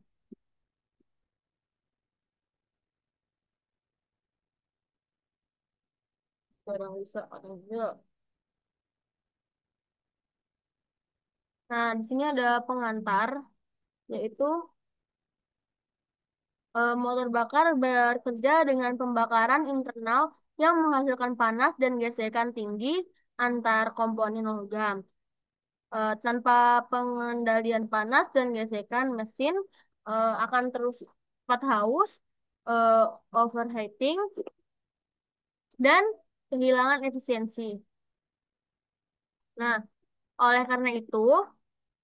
Barang bisa atau enggak. Nah, di sini ada pengantar, yaitu motor bakar bekerja dengan pembakaran internal yang menghasilkan panas dan gesekan tinggi antar komponen logam. Tanpa pengendalian panas dan gesekan, mesin akan terus cepat haus, eh, overheating, dan kehilangan efisiensi. Nah, oleh karena itu,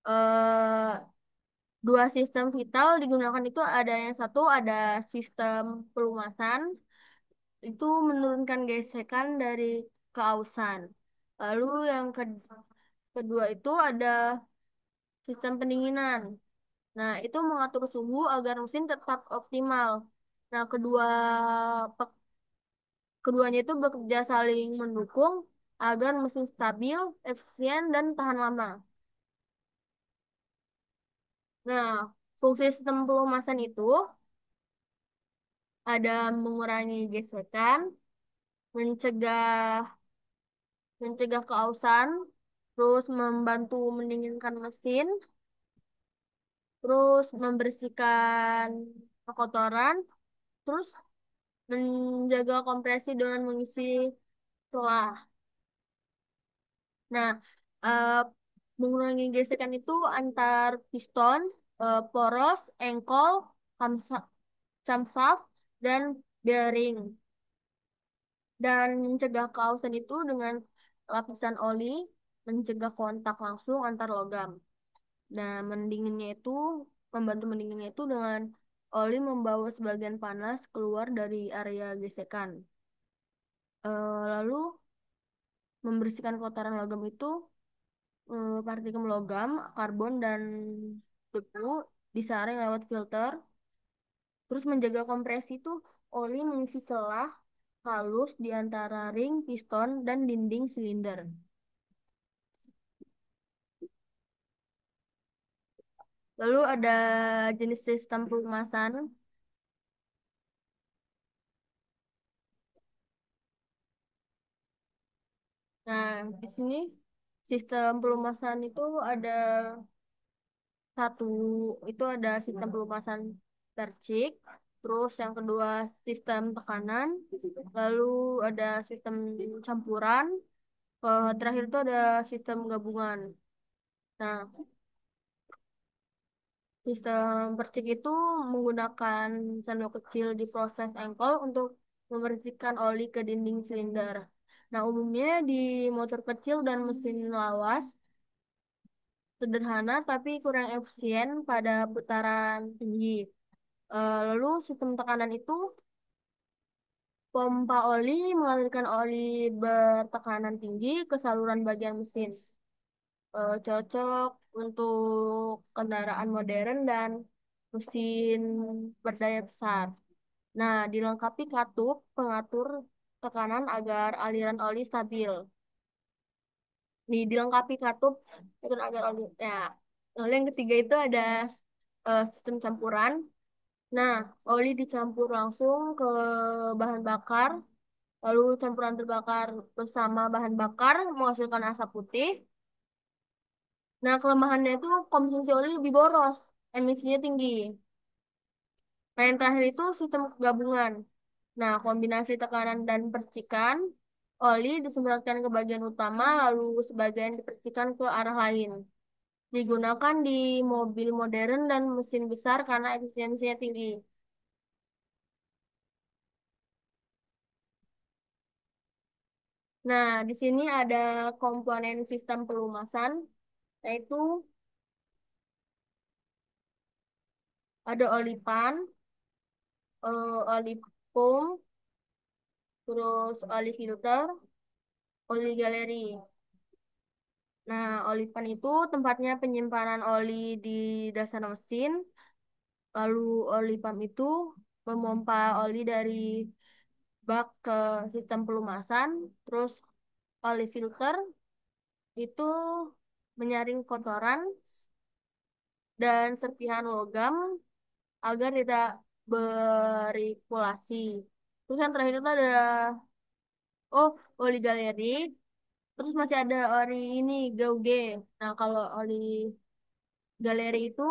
eh, dua sistem vital digunakan itu ada yang satu ada sistem pelumasan, itu menurunkan gesekan dari keausan. Lalu yang kedua itu ada sistem pendinginan. Nah, itu mengatur suhu agar mesin tetap optimal. Nah, keduanya itu bekerja saling mendukung agar mesin stabil, efisien, dan tahan lama. Nah, fungsi sistem pelumasan itu ada mengurangi gesekan, mencegah mencegah keausan, terus membantu mendinginkan mesin, terus membersihkan kotoran, terus menjaga kompresi dengan mengisi celah. Nah, eh, mengurangi gesekan itu antar piston, poros, engkol, camshaft, dan bearing. Dan mencegah kausan itu dengan lapisan oli, mencegah kontak langsung antar logam. Nah, membantu mendinginnya itu dengan oli membawa sebagian panas keluar dari area gesekan. Lalu membersihkan kotoran logam itu, partikel logam, karbon, dan debu disaring lewat filter. Terus menjaga kompresi itu oli mengisi celah halus di antara ring, piston, dan dinding silinder. Lalu ada jenis sistem pelumasan. Nah, di sini sistem pelumasan itu ada satu, itu ada sistem pelumasan percik, terus yang kedua sistem tekanan, lalu ada sistem campuran, terakhir itu ada sistem gabungan. Nah, sistem percik itu menggunakan sendok kecil di proses engkol untuk membersihkan oli ke dinding silinder. Nah, umumnya di motor kecil dan mesin lawas, sederhana tapi kurang efisien pada putaran tinggi. Lalu sistem tekanan itu pompa oli mengalirkan oli bertekanan tinggi ke saluran bagian mesin. Cocok untuk kendaraan modern dan mesin berdaya besar. Nah, dilengkapi katup pengatur tekanan agar aliran oli stabil. Nih, dilengkapi katup pengatur agar oli. Ya. Lalu yang ketiga itu ada sistem campuran. Nah, oli dicampur langsung ke bahan bakar, lalu campuran terbakar bersama bahan bakar menghasilkan asap putih. Nah, kelemahannya itu konsumsi oli lebih boros, emisinya tinggi. Nah, yang terakhir itu sistem gabungan. Nah, kombinasi tekanan dan percikan, oli disemprotkan ke bagian utama, lalu sebagian dipercikan ke arah lain. Digunakan di mobil modern dan mesin besar karena efisiensinya tinggi. Nah, di sini ada komponen sistem pelumasan, yaitu ada oli pan, oli pump, terus oli filter, oli galeri. Nah, oli pan itu tempatnya penyimpanan oli di dasar mesin. Lalu oli pump itu memompa oli dari bak ke sistem pelumasan. Terus oli filter itu menyaring kotoran dan serpihan logam agar tidak berikulasi. Terus yang terakhir itu ada oli galeri. Terus masih ada oli ini gauge. Nah, kalau oli galeri itu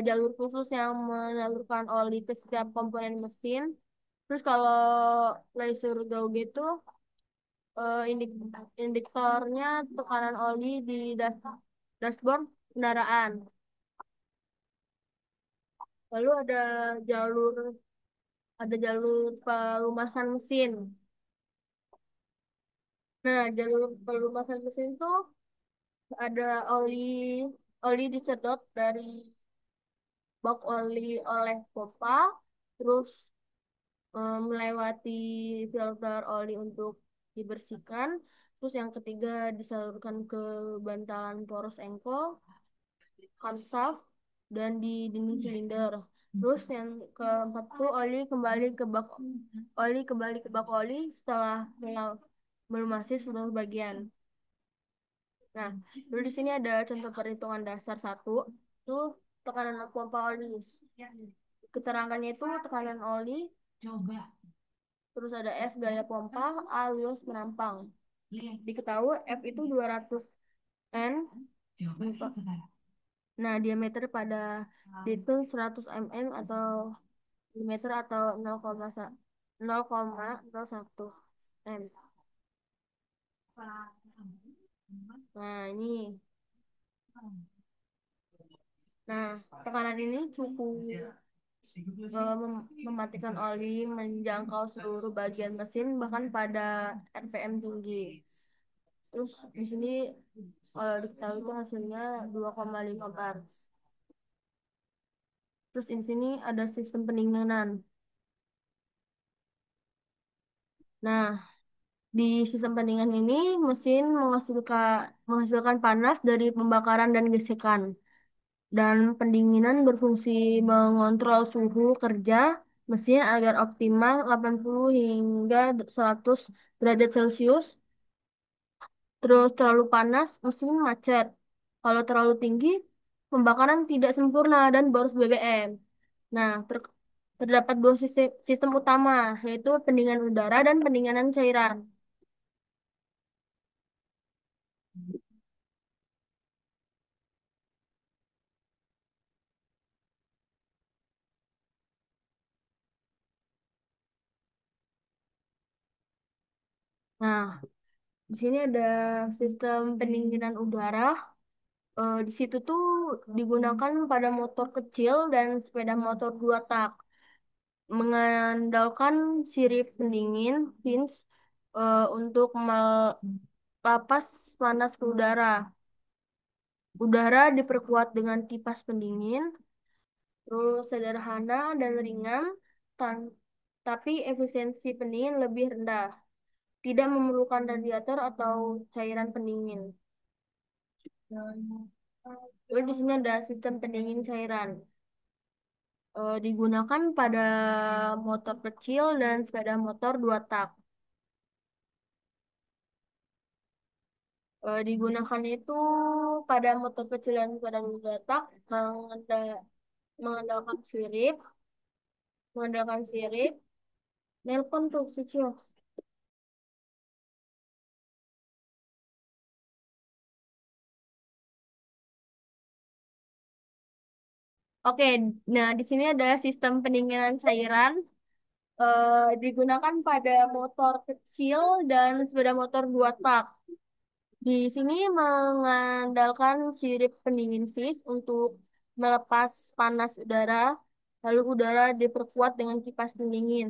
jalur khusus yang menyalurkan oli ke setiap komponen mesin. Terus kalau laser gauge itu indikatornya tekanan oli di dashboard kendaraan. Lalu jalur ada jalur pelumasan mesin. Nah, jalur pelumasan mesin itu ada oli disedot dari bak oli oleh pompa, terus melewati filter oli untuk dibersihkan. Terus yang ketiga disalurkan ke bantalan poros engkol, camshaft, dan di dinding silinder. Terus yang keempat itu oli kembali ke bak oli setelah melumasi seluruh bagian. Nah, dulu di sini ada contoh perhitungan dasar satu, itu tekanan pompa oli. Keterangannya itu tekanan oli, terus ada S gaya pompa, A wios menampang. Diketahui F itu 200 N. Nah, diameter pada itu 100 mm atau milimeter atau 0,01 m. Nah, ini. Nah, tekanan ini cukup mematikan oli, menjangkau seluruh bagian mesin, bahkan pada RPM tinggi. Terus di sini kalau diketahui itu hasilnya 2,5 bar. Terus di sini ada sistem pendinginan. Nah, di sistem pendinginan ini mesin menghasilkan panas dari pembakaran dan gesekan. Dan pendinginan berfungsi mengontrol suhu kerja mesin agar optimal 80 hingga 100 derajat Celcius. Terus terlalu panas, mesin macet. Kalau terlalu tinggi, pembakaran tidak sempurna dan boros BBM. Nah, terdapat dua sistem utama, yaitu pendinginan udara dan pendinginan cairan. Nah, di sini ada sistem pendinginan udara. Di situ tuh digunakan pada motor kecil dan sepeda motor 2 tak, mengandalkan sirip pendingin fins untuk melapas panas ke udara. Udara diperkuat dengan kipas pendingin, terus sederhana dan ringan, tan- tapi efisiensi pendingin lebih rendah. Tidak memerlukan radiator atau cairan pendingin. Lalu di sini ada sistem pendingin cairan. Digunakan pada motor kecil dan sepeda motor 2 tak. Digunakan itu pada motor kecil dan sepeda 2 tak mengandalkan sirip, mengandalkan sirip. Nelpon tuh Cici. Oke, nah di sini ada sistem pendinginan cairan. Digunakan pada motor kecil dan sepeda motor 2 tak. Di sini mengandalkan sirip pendingin vis untuk melepas panas udara, lalu udara diperkuat dengan kipas pendingin,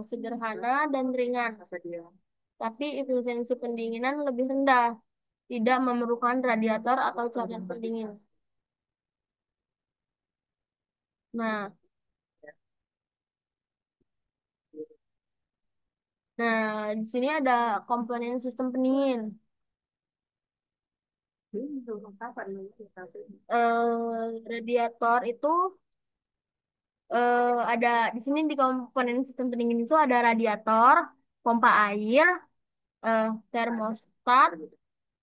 sederhana dan ringan. Tapi efisiensi pendinginan lebih rendah, tidak memerlukan radiator atau cairan pendingin. Nah, di sini ada komponen sistem pendingin. Radiator itu ada di sini di komponen sistem pendingin itu ada radiator, pompa air, eh, termostat,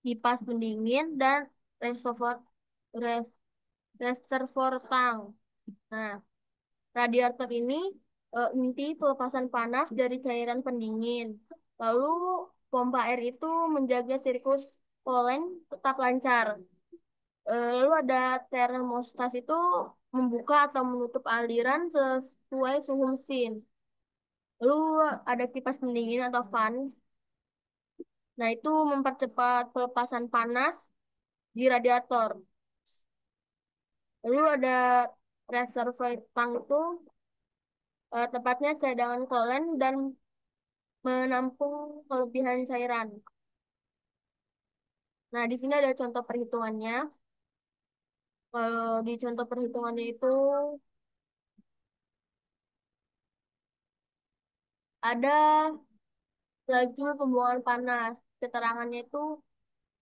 kipas pendingin, dan reservoir res- reservoir tank. Nah, radiator ini inti pelepasan panas dari cairan pendingin. Lalu pompa air itu menjaga siklus Polen tetap lancar. Lalu ada termostat itu membuka atau menutup aliran sesuai suhu mesin. Lalu ada kipas pendingin atau fan. Nah, itu mempercepat pelepasan panas di radiator. Lalu ada reservoir tank itu tepatnya cadangan kolen dan menampung kelebihan cairan. Nah, di sini ada contoh perhitungannya. Kalau di contoh perhitungannya itu ada laju pembuangan panas. Keterangannya itu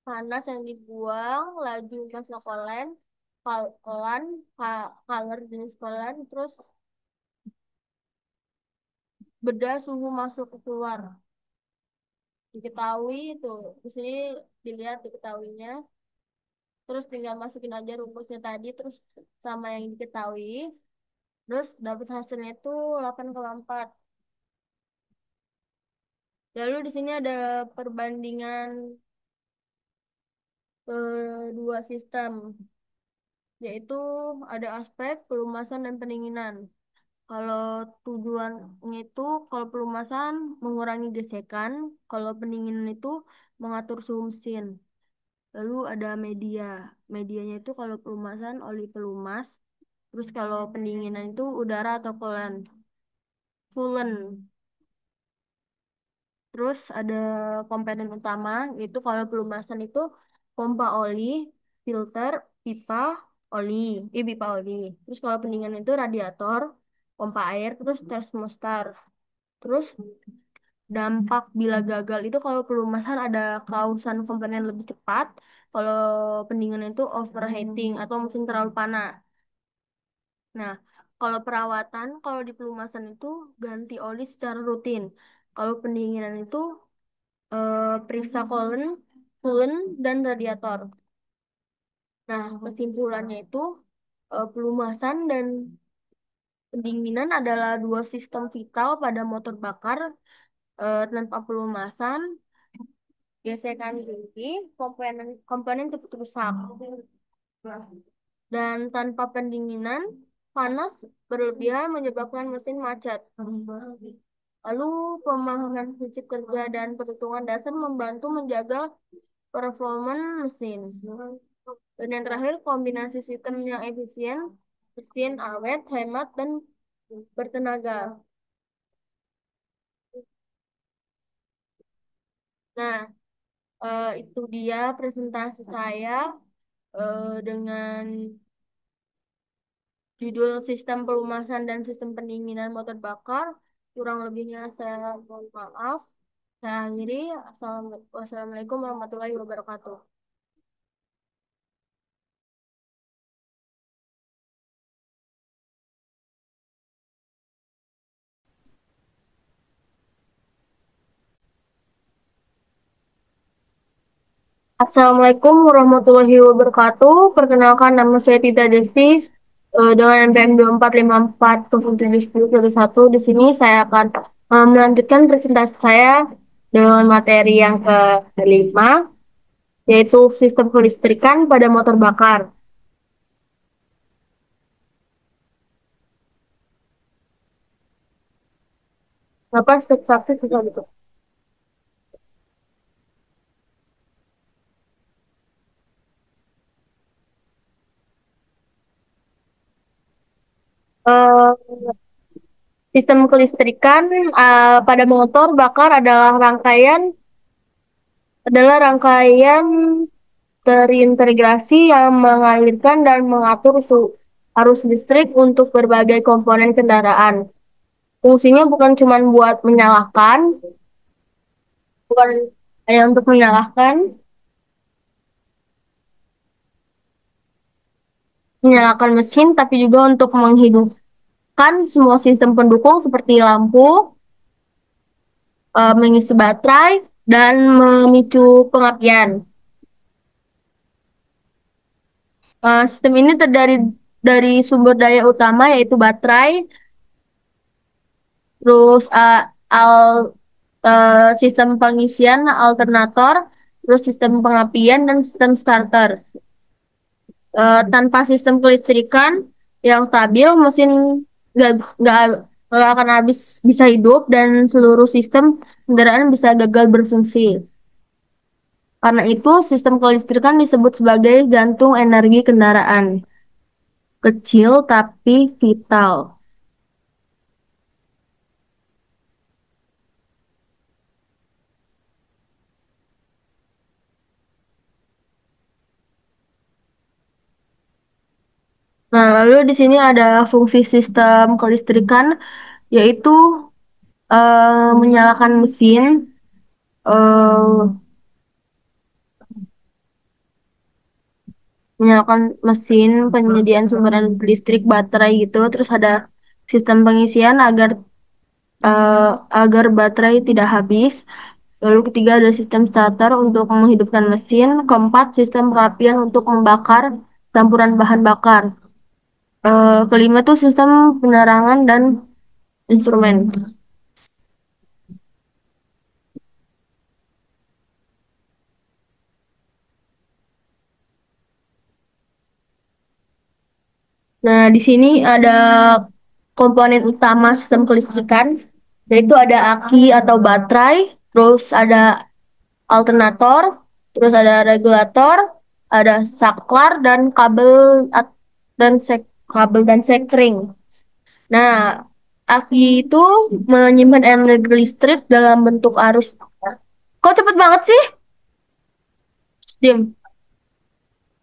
panas yang dibuang, laju massa kolen, kolan, color jenis kolen, terus beda suhu masuk ke keluar. Diketahui itu, di sini dilihat diketahuinya. Terus tinggal masukin aja rumusnya tadi, terus sama yang diketahui. Terus dapat hasilnya itu 8,4. Lalu di sini ada perbandingan dua sistem, yaitu ada aspek pelumasan dan pendinginan. Kalau tujuannya itu, kalau pelumasan mengurangi gesekan, kalau pendinginan itu mengatur suhu mesin. Lalu ada media. Medianya itu kalau pelumasan oli pelumas, terus kalau pendinginan itu udara atau coolant. Terus ada komponen utama, yaitu kalau pelumasan itu pompa oli, filter, pipa oli, pipa oli. Terus kalau pendinginan itu radiator, pompa air, terus termostat. Terus dampak bila gagal itu kalau pelumasan ada kausan komponen lebih cepat, kalau pendinginan itu overheating atau mesin terlalu panas. Nah, kalau perawatan, kalau di pelumasan itu ganti oli secara rutin. Kalau pendinginan itu periksa coolant dan radiator. Nah, kesimpulannya itu pelumasan dan pendinginan adalah dua sistem vital pada motor bakar. Tanpa pelumasan, gesekan tinggi, komponen komponen cepat rusak. Nah, dan tanpa pendinginan, panas berlebihan menyebabkan mesin macet. Lalu pemahaman prinsip kerja dan perhitungan dasar membantu menjaga performa mesin. Dan yang terakhir, kombinasi sistem yang efisien, mesin awet, hemat, dan bertenaga. Nah, itu dia presentasi saya dengan judul sistem pelumasan dan sistem pendinginan motor bakar. Kurang lebihnya saya mohon maaf. Saya akhiri. Wassalamualaikum warahmatullahi wabarakatuh. Assalamualaikum warahmatullahi wabarakatuh. Perkenalkan nama saya Tita Desti dengan NPM 2454071011. Di sini saya akan melanjutkan presentasi saya dengan materi yang kelima, yaitu sistem kelistrikan pada motor bakar. Apa step praktis bisa gitu? Eh, Sistem kelistrikan pada motor bakar adalah rangkaian terintegrasi yang mengalirkan dan mengatur arus listrik untuk berbagai komponen kendaraan. Fungsinya bukan cuma buat bukan hanya untuk menyalakan mesin, tapi juga untuk menghidupkan semua sistem pendukung seperti lampu, mengisi baterai, dan memicu pengapian. Sistem ini terdiri dari sumber daya utama yaitu baterai, terus sistem pengisian alternator, terus sistem pengapian dan sistem starter. Tanpa sistem kelistrikan yang stabil, mesin nggak nggak nggak akan bisa hidup dan seluruh sistem kendaraan bisa gagal berfungsi. Karena itu, sistem kelistrikan disebut sebagai jantung energi kendaraan. Kecil tapi vital. Nah, lalu di sini ada fungsi sistem kelistrikan, yaitu menyalakan mesin, eh, penyediaan sumber listrik, baterai gitu. Terus ada sistem pengisian eh, agar baterai tidak habis. Lalu ketiga ada sistem starter untuk menghidupkan mesin. Keempat, sistem perapian untuk membakar campuran bahan bakar. Kelima itu sistem penerangan dan instrumen. Nah, di sini ada komponen utama sistem kelistrikan, yaitu ada aki atau baterai, terus ada alternator, terus ada regulator, ada saklar dan kabel dan sekring. Nah, aki itu menyimpan energi listrik dalam bentuk arus. Kok cepet banget sih? Dim.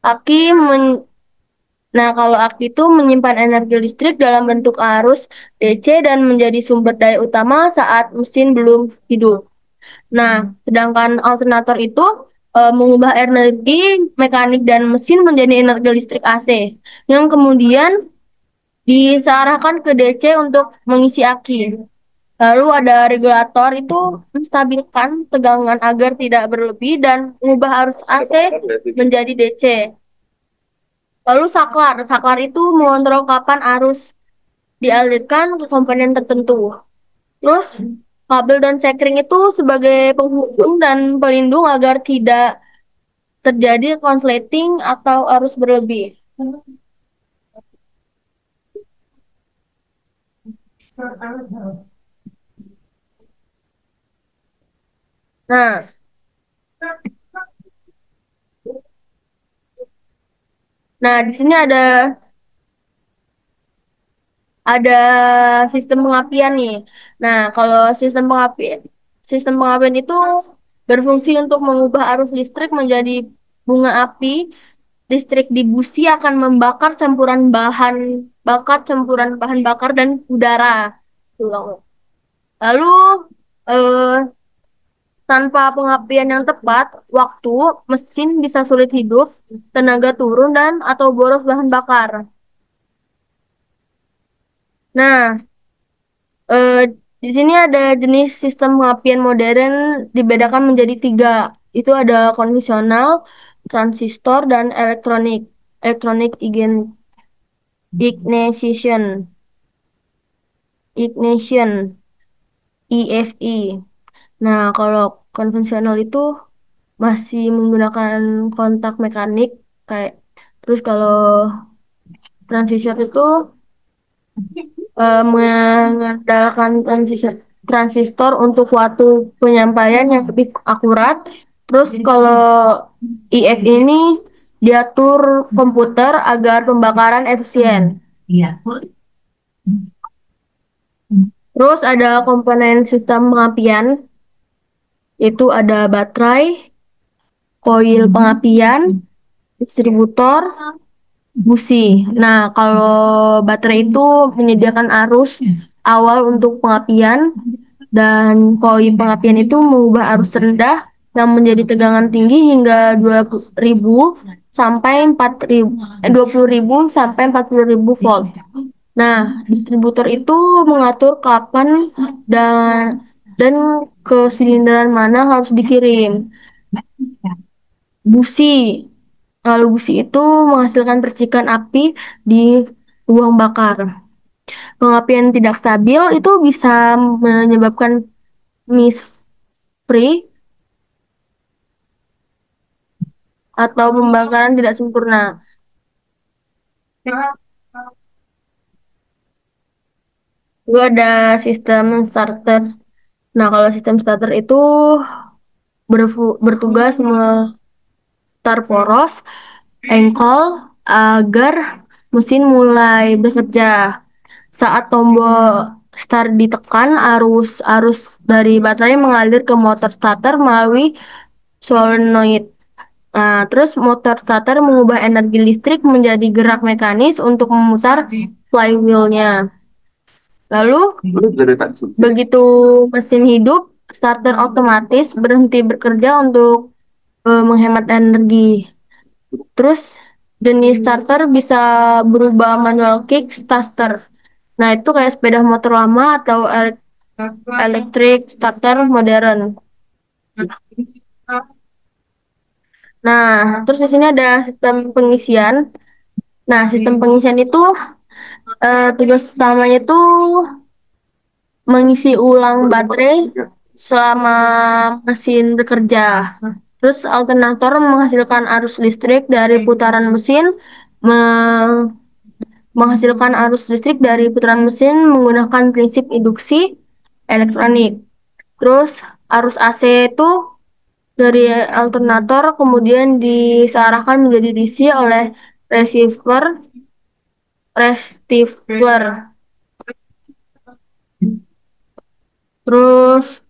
Aki men- Nah, kalau aki itu menyimpan energi listrik dalam bentuk arus DC dan menjadi sumber daya utama saat mesin belum hidup. Nah, sedangkan alternator itu mengubah energi mekanik dan mesin menjadi energi listrik AC yang kemudian disearahkan ke DC untuk mengisi aki. Lalu ada regulator itu menstabilkan tegangan agar tidak berlebih dan mengubah arus AC menjadi DC. Lalu saklar itu mengontrol kapan arus dialirkan ke komponen tertentu. Terus kabel dan sekring itu sebagai penghubung dan pelindung agar tidak terjadi konsleting atau arus berlebih. Nah, di sini ada sistem pengapian nih. Nah, kalau sistem pengapian itu berfungsi untuk mengubah arus listrik menjadi bunga api. Listrik di busi akan campuran bahan bakar dan udara. Lalu eh, tanpa pengapian yang tepat, mesin bisa sulit hidup, tenaga turun dan atau boros bahan bakar. Nah, Eh, di sini ada jenis sistem pengapian modern dibedakan menjadi tiga. Itu ada konvensional, transistor, dan elektronik. Electronic ignition, EFI. Nah, kalau konvensional itu masih menggunakan kontak mekanik kayak terus kalau transistor itu mengandalkan transistor untuk waktu penyampaian yang lebih akurat. Terus kalau IF ini diatur komputer agar pembakaran efisien. Iya. Terus ada komponen sistem pengapian, itu ada baterai, koil pengapian, distributor, busi. Nah, kalau baterai itu menyediakan arus awal untuk pengapian dan koin pengapian itu mengubah arus rendah yang menjadi tegangan tinggi hingga 20.000 sampai 4.000 20.000 sampai 40.000 volt. Nah, distributor itu mengatur kapan dan ke silinderan mana harus dikirim. Busi. Lalu busi itu menghasilkan percikan api di ruang bakar. Pengapian tidak stabil itu bisa menyebabkan misfire atau pembakaran tidak sempurna. Lalu ada sistem starter. Nah, kalau sistem starter itu bertugas memutar poros engkol agar mesin mulai bekerja. Saat tombol start ditekan, arus arus dari baterai mengalir ke motor starter melalui solenoid. Nah, terus motor starter mengubah energi listrik menjadi gerak mekanis untuk memutar flywheelnya. Lalu, begitu mesin hidup, starter otomatis berhenti bekerja untuk menghemat energi. Terus, jenis starter bisa berubah manual kick starter. Nah, itu kayak sepeda motor lama atau electric starter modern. Nah, terus di sini ada sistem pengisian. Nah, sistem pengisian itu tugas utamanya itu mengisi ulang baterai selama mesin bekerja. Terus alternator menghasilkan arus listrik dari putaran mesin menghasilkan arus listrik dari putaran mesin menggunakan prinsip induksi elektronik. Terus arus AC itu dari alternator kemudian disearahkan menjadi DC oleh receiver rectifier. Terus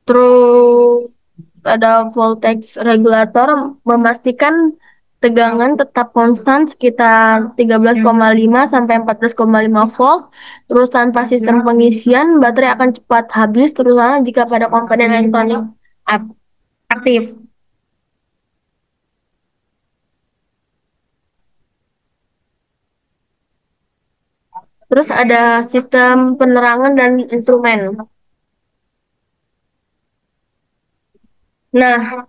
terus ada voltage regulator memastikan tegangan tetap konstan sekitar 13,5 sampai 14,5 volt. Terus tanpa sistem pengisian baterai akan cepat habis terutama jika pada komponen elektronik aktif. Terus ada sistem penerangan dan instrumen. Nah,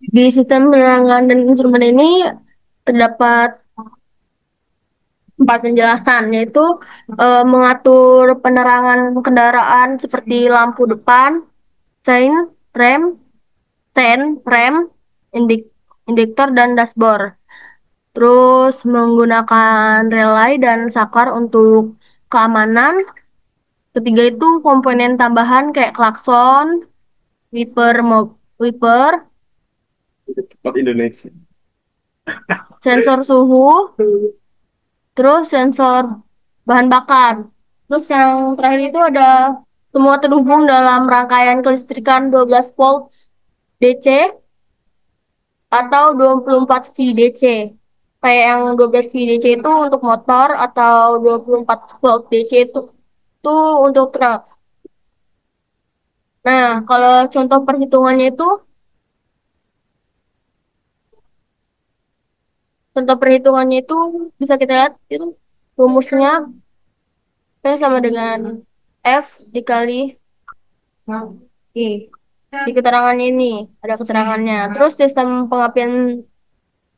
di sistem penerangan dan instrumen ini terdapat 4 penjelasan, yaitu mengatur penerangan kendaraan seperti lampu depan, sein, rem, sen, rem, indikator, dan dashboard. Terus menggunakan relay dan saklar untuk keamanan. Ketiga itu komponen tambahan kayak klakson, wiper, wiper, Indonesia, sensor suhu, terus sensor bahan bakar. Terus yang terakhir itu ada semua terhubung dalam rangkaian kelistrikan 12 volt DC atau 24 V DC. Kayak yang 12 V DC itu untuk motor atau 24 volt DC itu untuk truk. Nah, kalau contoh perhitungannya itu, bisa kita lihat itu rumusnya P sama dengan F dikali I. Di keterangan ini ada keterangannya. Terus sistem pengapian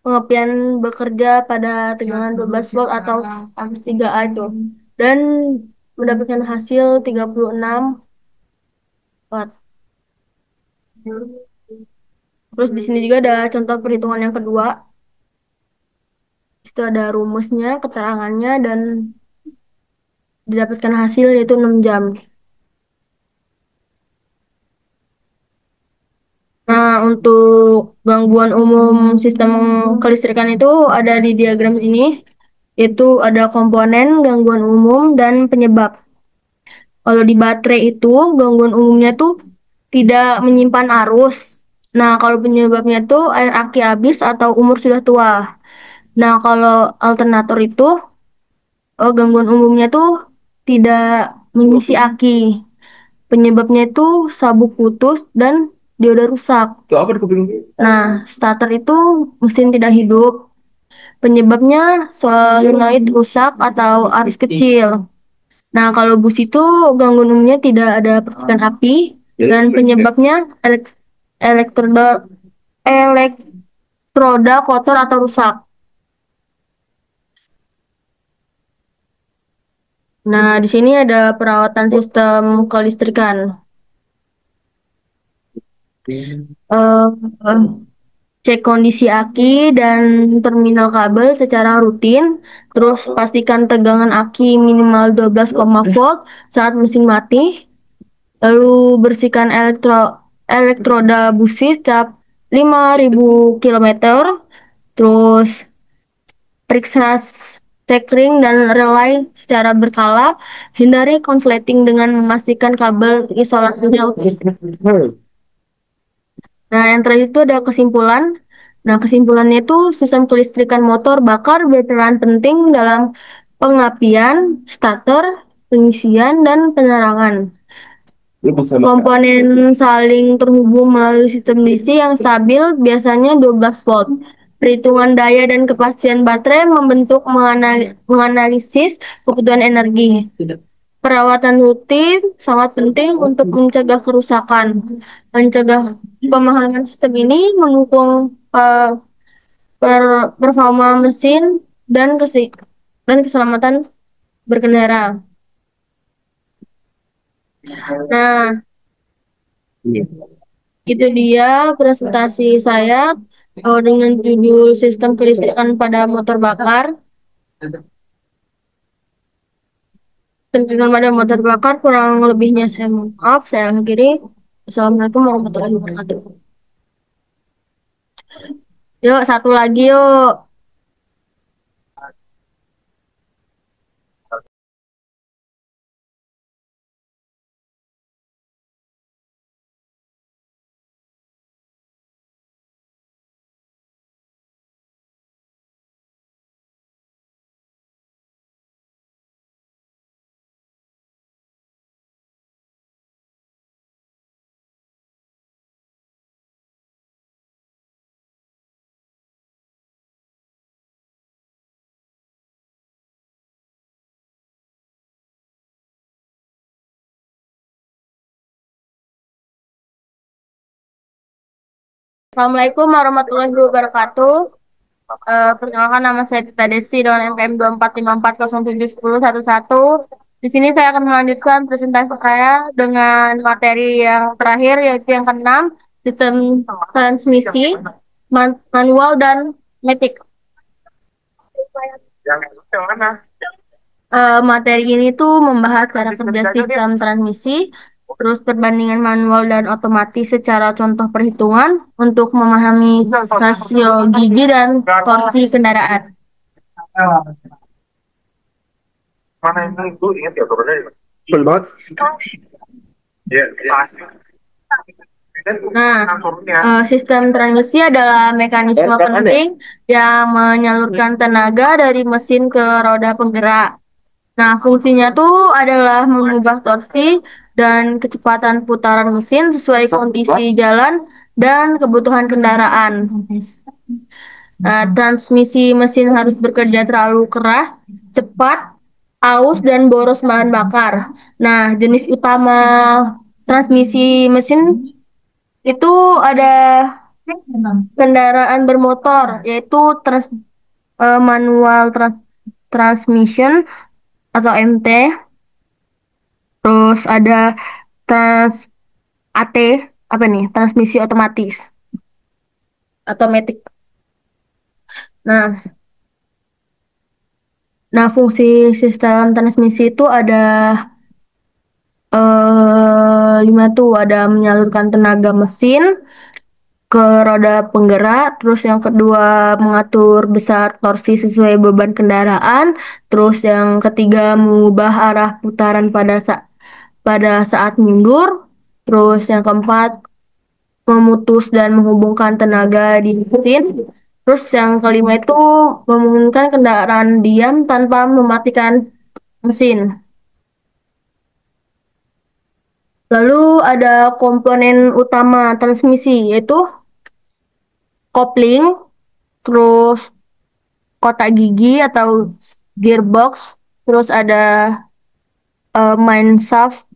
pengapian bekerja pada tegangan 12 volt atau amps 3A itu dan mendapatkan hasil 36 watt. Terus di sini juga ada contoh perhitungan yang kedua. Itu ada rumusnya, keterangannya, dan didapatkan hasil yaitu 6 jam. Nah, untuk gangguan umum sistem kelistrikan itu ada di diagram ini, yaitu ada komponen, gangguan umum, dan penyebab. Kalau di baterai itu, gangguan umumnya tuh tidak menyimpan arus. Nah, kalau penyebabnya tuh air aki habis atau umur sudah tua. Nah, kalau alternator itu, gangguan umumnya tuh tidak mengisi aki. Penyebabnya itu sabuk putus dan dioda rusak. Itu apa di kuping? Nah, starter itu mesin tidak hidup. Penyebabnya solenoid rusak atau arus kecil. Nah, kalau bus itu gangguan umumnya tidak ada percikan api dan penyebabnya elektroda elektroda kotor atau rusak. Nah, di sini ada perawatan sistem kelistrikan. Eh, Cek kondisi aki dan terminal kabel secara rutin. Terus pastikan tegangan aki minimal 12, volt saat mesin mati. Lalu bersihkan elektroda busi setiap 5.000 kilometer. Terus periksa sekring dan relay secara berkala. Hindari konsleting dengan memastikan kabel isolasinya utuh. Nah, yang terakhir itu ada kesimpulan. Nah, kesimpulannya itu sistem kelistrikan motor bakar berperan penting dalam pengapian, starter, pengisian, dan penerangan. Komponen saling terhubung melalui sistem DC yang stabil, biasanya 12 volt. Perhitungan daya dan kepastian baterai membentuk menganalisis kebutuhan energi. Perawatan rutin sangat penting untuk mencegah kerusakan. Mencegah pemahaman sistem ini mendukung performa mesin dan keselamatan berkendara. Nah, itu dia presentasi saya. dengan judul Sistem Kelistrikan pada Motor Bakar. Sistem pada motor bakar kurang lebihnya saya mohon maaf. Saya akhiri. Assalamualaikum warahmatullahi wabarakatuh. Yuk, satu lagi yuk. Assalamualaikum warahmatullahi wabarakatuh. Perkenalkan nama saya Tita Desti dengan NPM 2454071011. Di sini saya akan melanjutkan presentasi saya dengan materi yang terakhir yaitu yang keenam, sistem transmisi, manual dan matic. Materi ini tuh membahas cara kerja sistem transmisi, terus perbandingan manual dan otomatis secara contoh perhitungan untuk memahami rasio gigi dan torsi kendaraan. Mana yang gue ingat ya turunnya. Betul banget. Yes. Nah, sistem transmisi adalah mekanisme penting yang menyalurkan tenaga dari mesin ke roda penggerak. Nah, fungsinya tuh adalah mengubah torsi dan kecepatan putaran mesin sesuai kondisi jalan dan kebutuhan kendaraan. Nah, transmisi mesin harus bekerja terlalu keras, cepat, aus, dan boros bahan bakar. Nah, jenis utama transmisi mesin itu ada kendaraan bermotor, yaitu manual transmission atau MT. Terus ada trans AT, apa nih? Transmisi otomatis, automatic. Nah, fungsi sistem transmisi itu ada 5 tuh, ada menyalurkan tenaga mesin ke roda penggerak, terus yang kedua mengatur besar torsi sesuai beban kendaraan, terus yang ketiga mengubah arah putaran pada saat mundur, terus yang keempat memutus dan menghubungkan tenaga di mesin, terus yang kelima itu memungkinkan kendaraan diam tanpa mematikan mesin. Lalu ada komponen utama transmisi yaitu kopling, terus kotak gigi atau gearbox, terus ada main shaft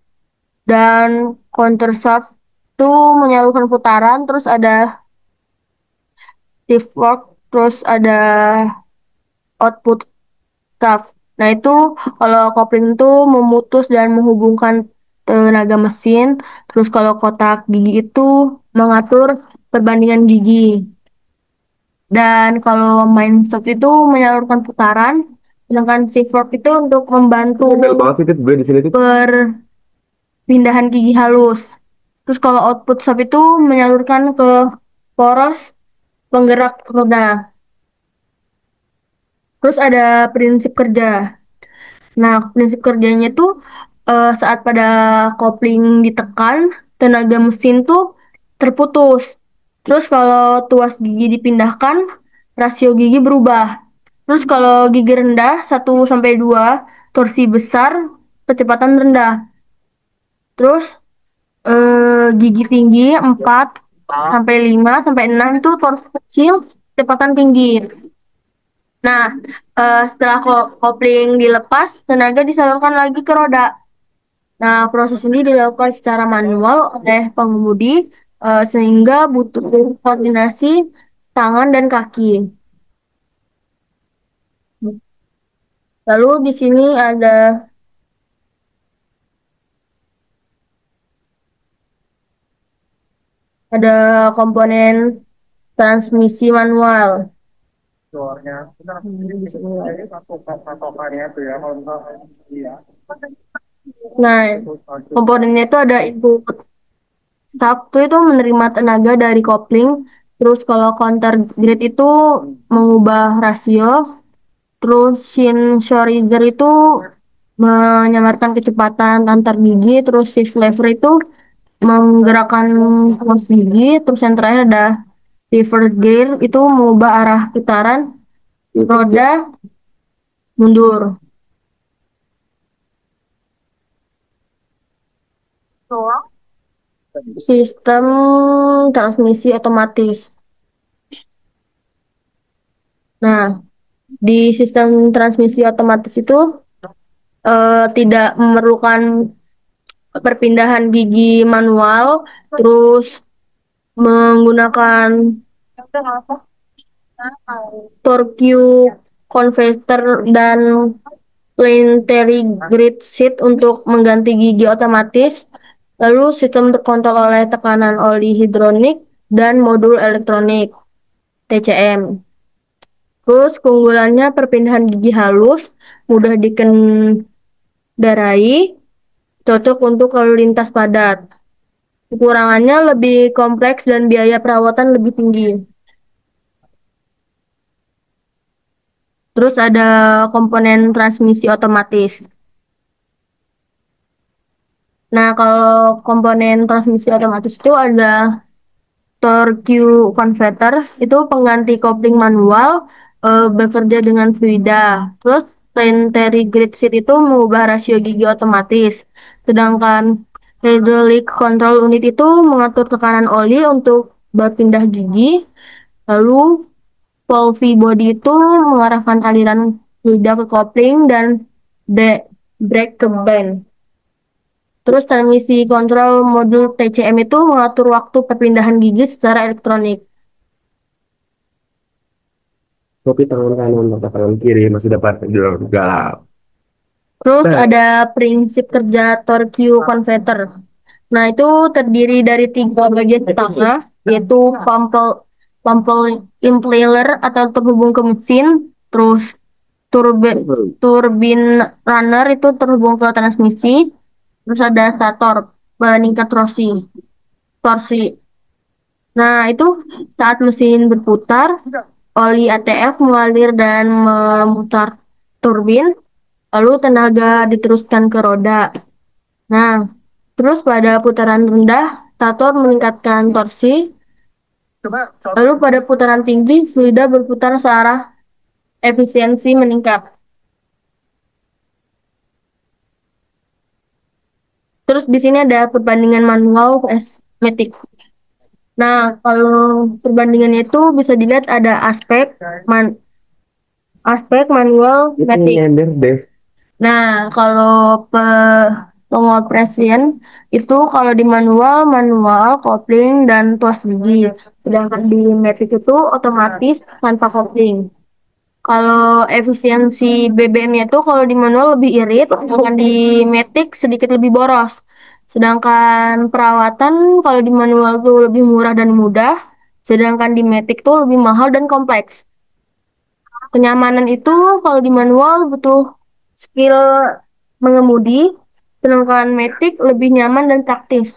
dan counter shaft itu menyalurkan putaran, terus ada shift fork, terus ada output shaft. Nah, itu kalau kopling itu memutus dan menghubungkan tenaga mesin, terus kalau kotak gigi itu mengatur perbandingan gigi. Dan kalau main stop itu menyalurkan putaran, sedangkan shift fork itu untuk membantu perpindahan gigi halus. Terus kalau output stop itu menyalurkan ke poros penggerak roda. Terus ada prinsip kerja. Nah, prinsip kerjanya tuh saat pada kopling ditekan, tenaga mesin tuh terputus. Terus kalau tuas gigi dipindahkan, rasio gigi berubah. Terus kalau gigi rendah 1 sampai 2, torsi besar, kecepatan rendah. Terus gigi tinggi 4 sampai 5 sampai 6 itu torsi kecil, kecepatan tinggi. Nah, setelah kopling dilepas, tenaga disalurkan lagi ke roda. Nah, proses ini dilakukan secara manual oleh pengemudi, sehingga butuh koordinasi tangan dan kaki. Lalu di sini ada komponen transmisi manual. Nah, komponennya itu ada input. Satu itu menerima tenaga dari kopling. Terus kalau counter grid itu mengubah rasio. Terus sensorizer itu menyamarkan kecepatan antar gigi. Terus shift lever itu menggerakkan tuas gigi. Terus yang terakhir ada reverse gear itu mengubah arah putaran roda mundur. Sistem transmisi otomatis. Nah, di sistem transmisi otomatis itu tidak memerlukan perpindahan gigi manual, terus menggunakan torque converter dan planetary grid sheet untuk mengganti gigi otomatis. Lalu sistem terkontrol oleh tekanan oli hidrolik dan modul elektronik TCM. Terus keunggulannya perpindahan gigi halus, mudah dikendarai, cocok untuk lalu lintas padat. Kekurangannya lebih kompleks dan biaya perawatan lebih tinggi. Terus ada komponen transmisi otomatis. Nah, kalau komponen transmisi otomatis itu ada torque converter, itu pengganti kopling manual, bekerja dengan fluida. Terus planetary grid sheet itu mengubah rasio gigi otomatis. Sedangkan hydraulic control unit itu mengatur tekanan oli untuk berpindah gigi. Lalu Volvi body itu mengarahkan aliran fluida ke kopling dan brake ke band. Terus transmisi kontrol modul TCM itu mengatur waktu perpindahan gigi secara elektronik. Kopi tangan kanan atau tangan kiri masih dapat galak. Terus ada prinsip kerja torque converter. Nah, itu terdiri dari tiga bagian utama, yaitu pump impeller atau terhubung ke mesin, terus turbin runner itu terhubung ke transmisi, terus ada stator peningkat torsi. Nah, itu saat mesin berputar, oli ATF mengalir dan memutar turbin, lalu tenaga diteruskan ke roda. Nah, terus pada putaran rendah, stator meningkatkan torsi, lalu pada putaran tinggi, fluida berputar searah, efisiensi meningkat. Terus di sini ada perbandingan manual vs matic. Nah, kalau perbandingannya itu bisa dilihat ada aspek manual matic. Nah, kalau pengoperasian itu kalau di manual kopling dan tuas gigi. Sedangkan di matic itu otomatis tanpa kopling. Kalau efisiensi BBM-nya itu kalau di manual lebih irit, sedangkan di matic sedikit lebih boros. Sedangkan perawatan kalau di manual itu lebih murah dan mudah, sedangkan di matic itu lebih mahal dan kompleks. Kenyamanan itu kalau di manual butuh skill mengemudi, sedangkan matic lebih nyaman dan praktis.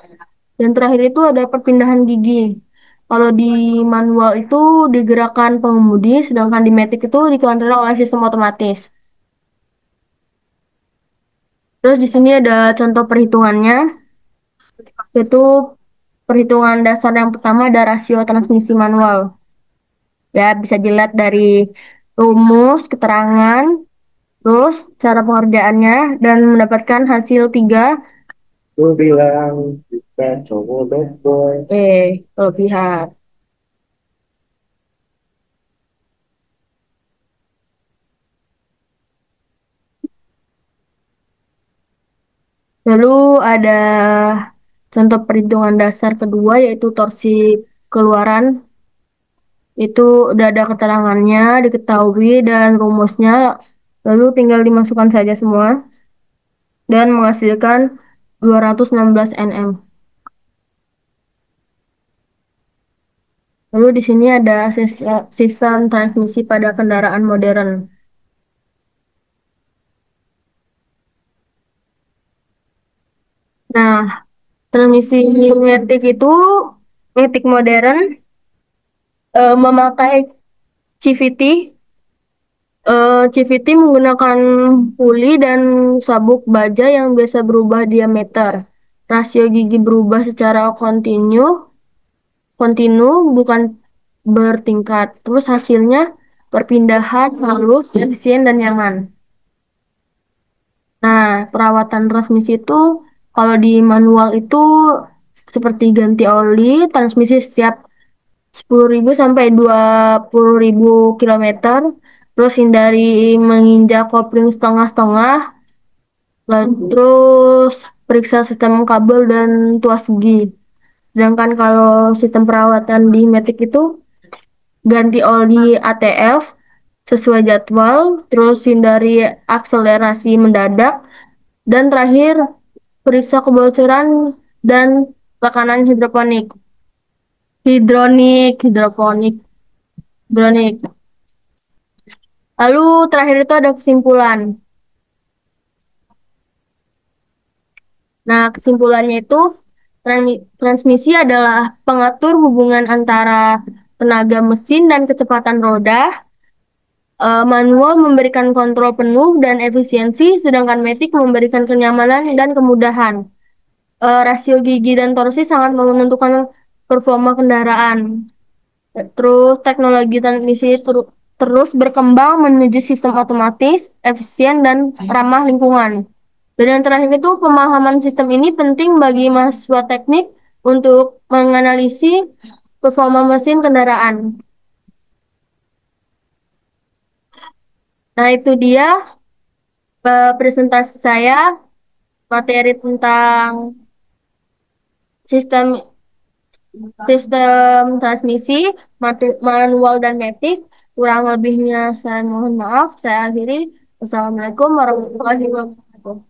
Dan terakhir itu ada perpindahan gigi. Kalau di manual itu digerakkan pengemudi, sedangkan di matic itu dikontrol oleh sistem otomatis. Terus di sini ada contoh perhitungannya, yaitu perhitungan dasar yang pertama ada rasio transmisi manual. Ya, bisa dilihat dari rumus, keterangan, terus cara pengerjaannya, dan mendapatkan hasil 3 Gue bilang kita coba bad boy. kelebihan. Lalu ada contoh perhitungan dasar kedua yaitu torsi keluaran. Itu udah ada keterangannya, diketahui dan rumusnya. Lalu tinggal dimasukkan saja semua dan menghasilkan 216 Nm. Lalu di sini ada sistem transmisi pada kendaraan modern. Nah, transmisi matic modern memakai CVT. CVT menggunakan puli dan sabuk baja yang biasa berubah diameter. Rasio gigi berubah secara kontinu bukan bertingkat. Terus hasilnya perpindahan halus, efisien dan nyaman. Nah, perawatan transmisi itu kalau di manual itu seperti ganti oli transmisi setiap 10.000 sampai 20.000 kilometer. Terus hindari menginjak kopling setengah-setengah. Terus periksa sistem kabel dan tuas segi. Sedangkan kalau sistem perawatan di Matic itu ganti oli ATF sesuai jadwal, terus hindari akselerasi mendadak, dan terakhir periksa kebocoran dan tekanan hidronik. Lalu terakhir itu ada kesimpulan. Nah, kesimpulannya itu transmisi adalah pengatur hubungan antara tenaga mesin dan kecepatan roda. Manual memberikan kontrol penuh dan efisiensi, sedangkan matic memberikan kenyamanan dan kemudahan. Rasio gigi dan torsi sangat menentukan performa kendaraan. Terus teknologi transmisi terus berkembang menuju sistem otomatis, efisien, dan ramah lingkungan. Dan yang terakhir itu pemahaman sistem ini penting bagi mahasiswa teknik untuk menganalisis performa mesin kendaraan. Nah, itu dia presentasi saya materi tentang sistem sistem transmisi, manual dan matic. Kurang lebihnya saya mohon maaf. Saya akhiri. Wassalamualaikum warahmatullahi wabarakatuh.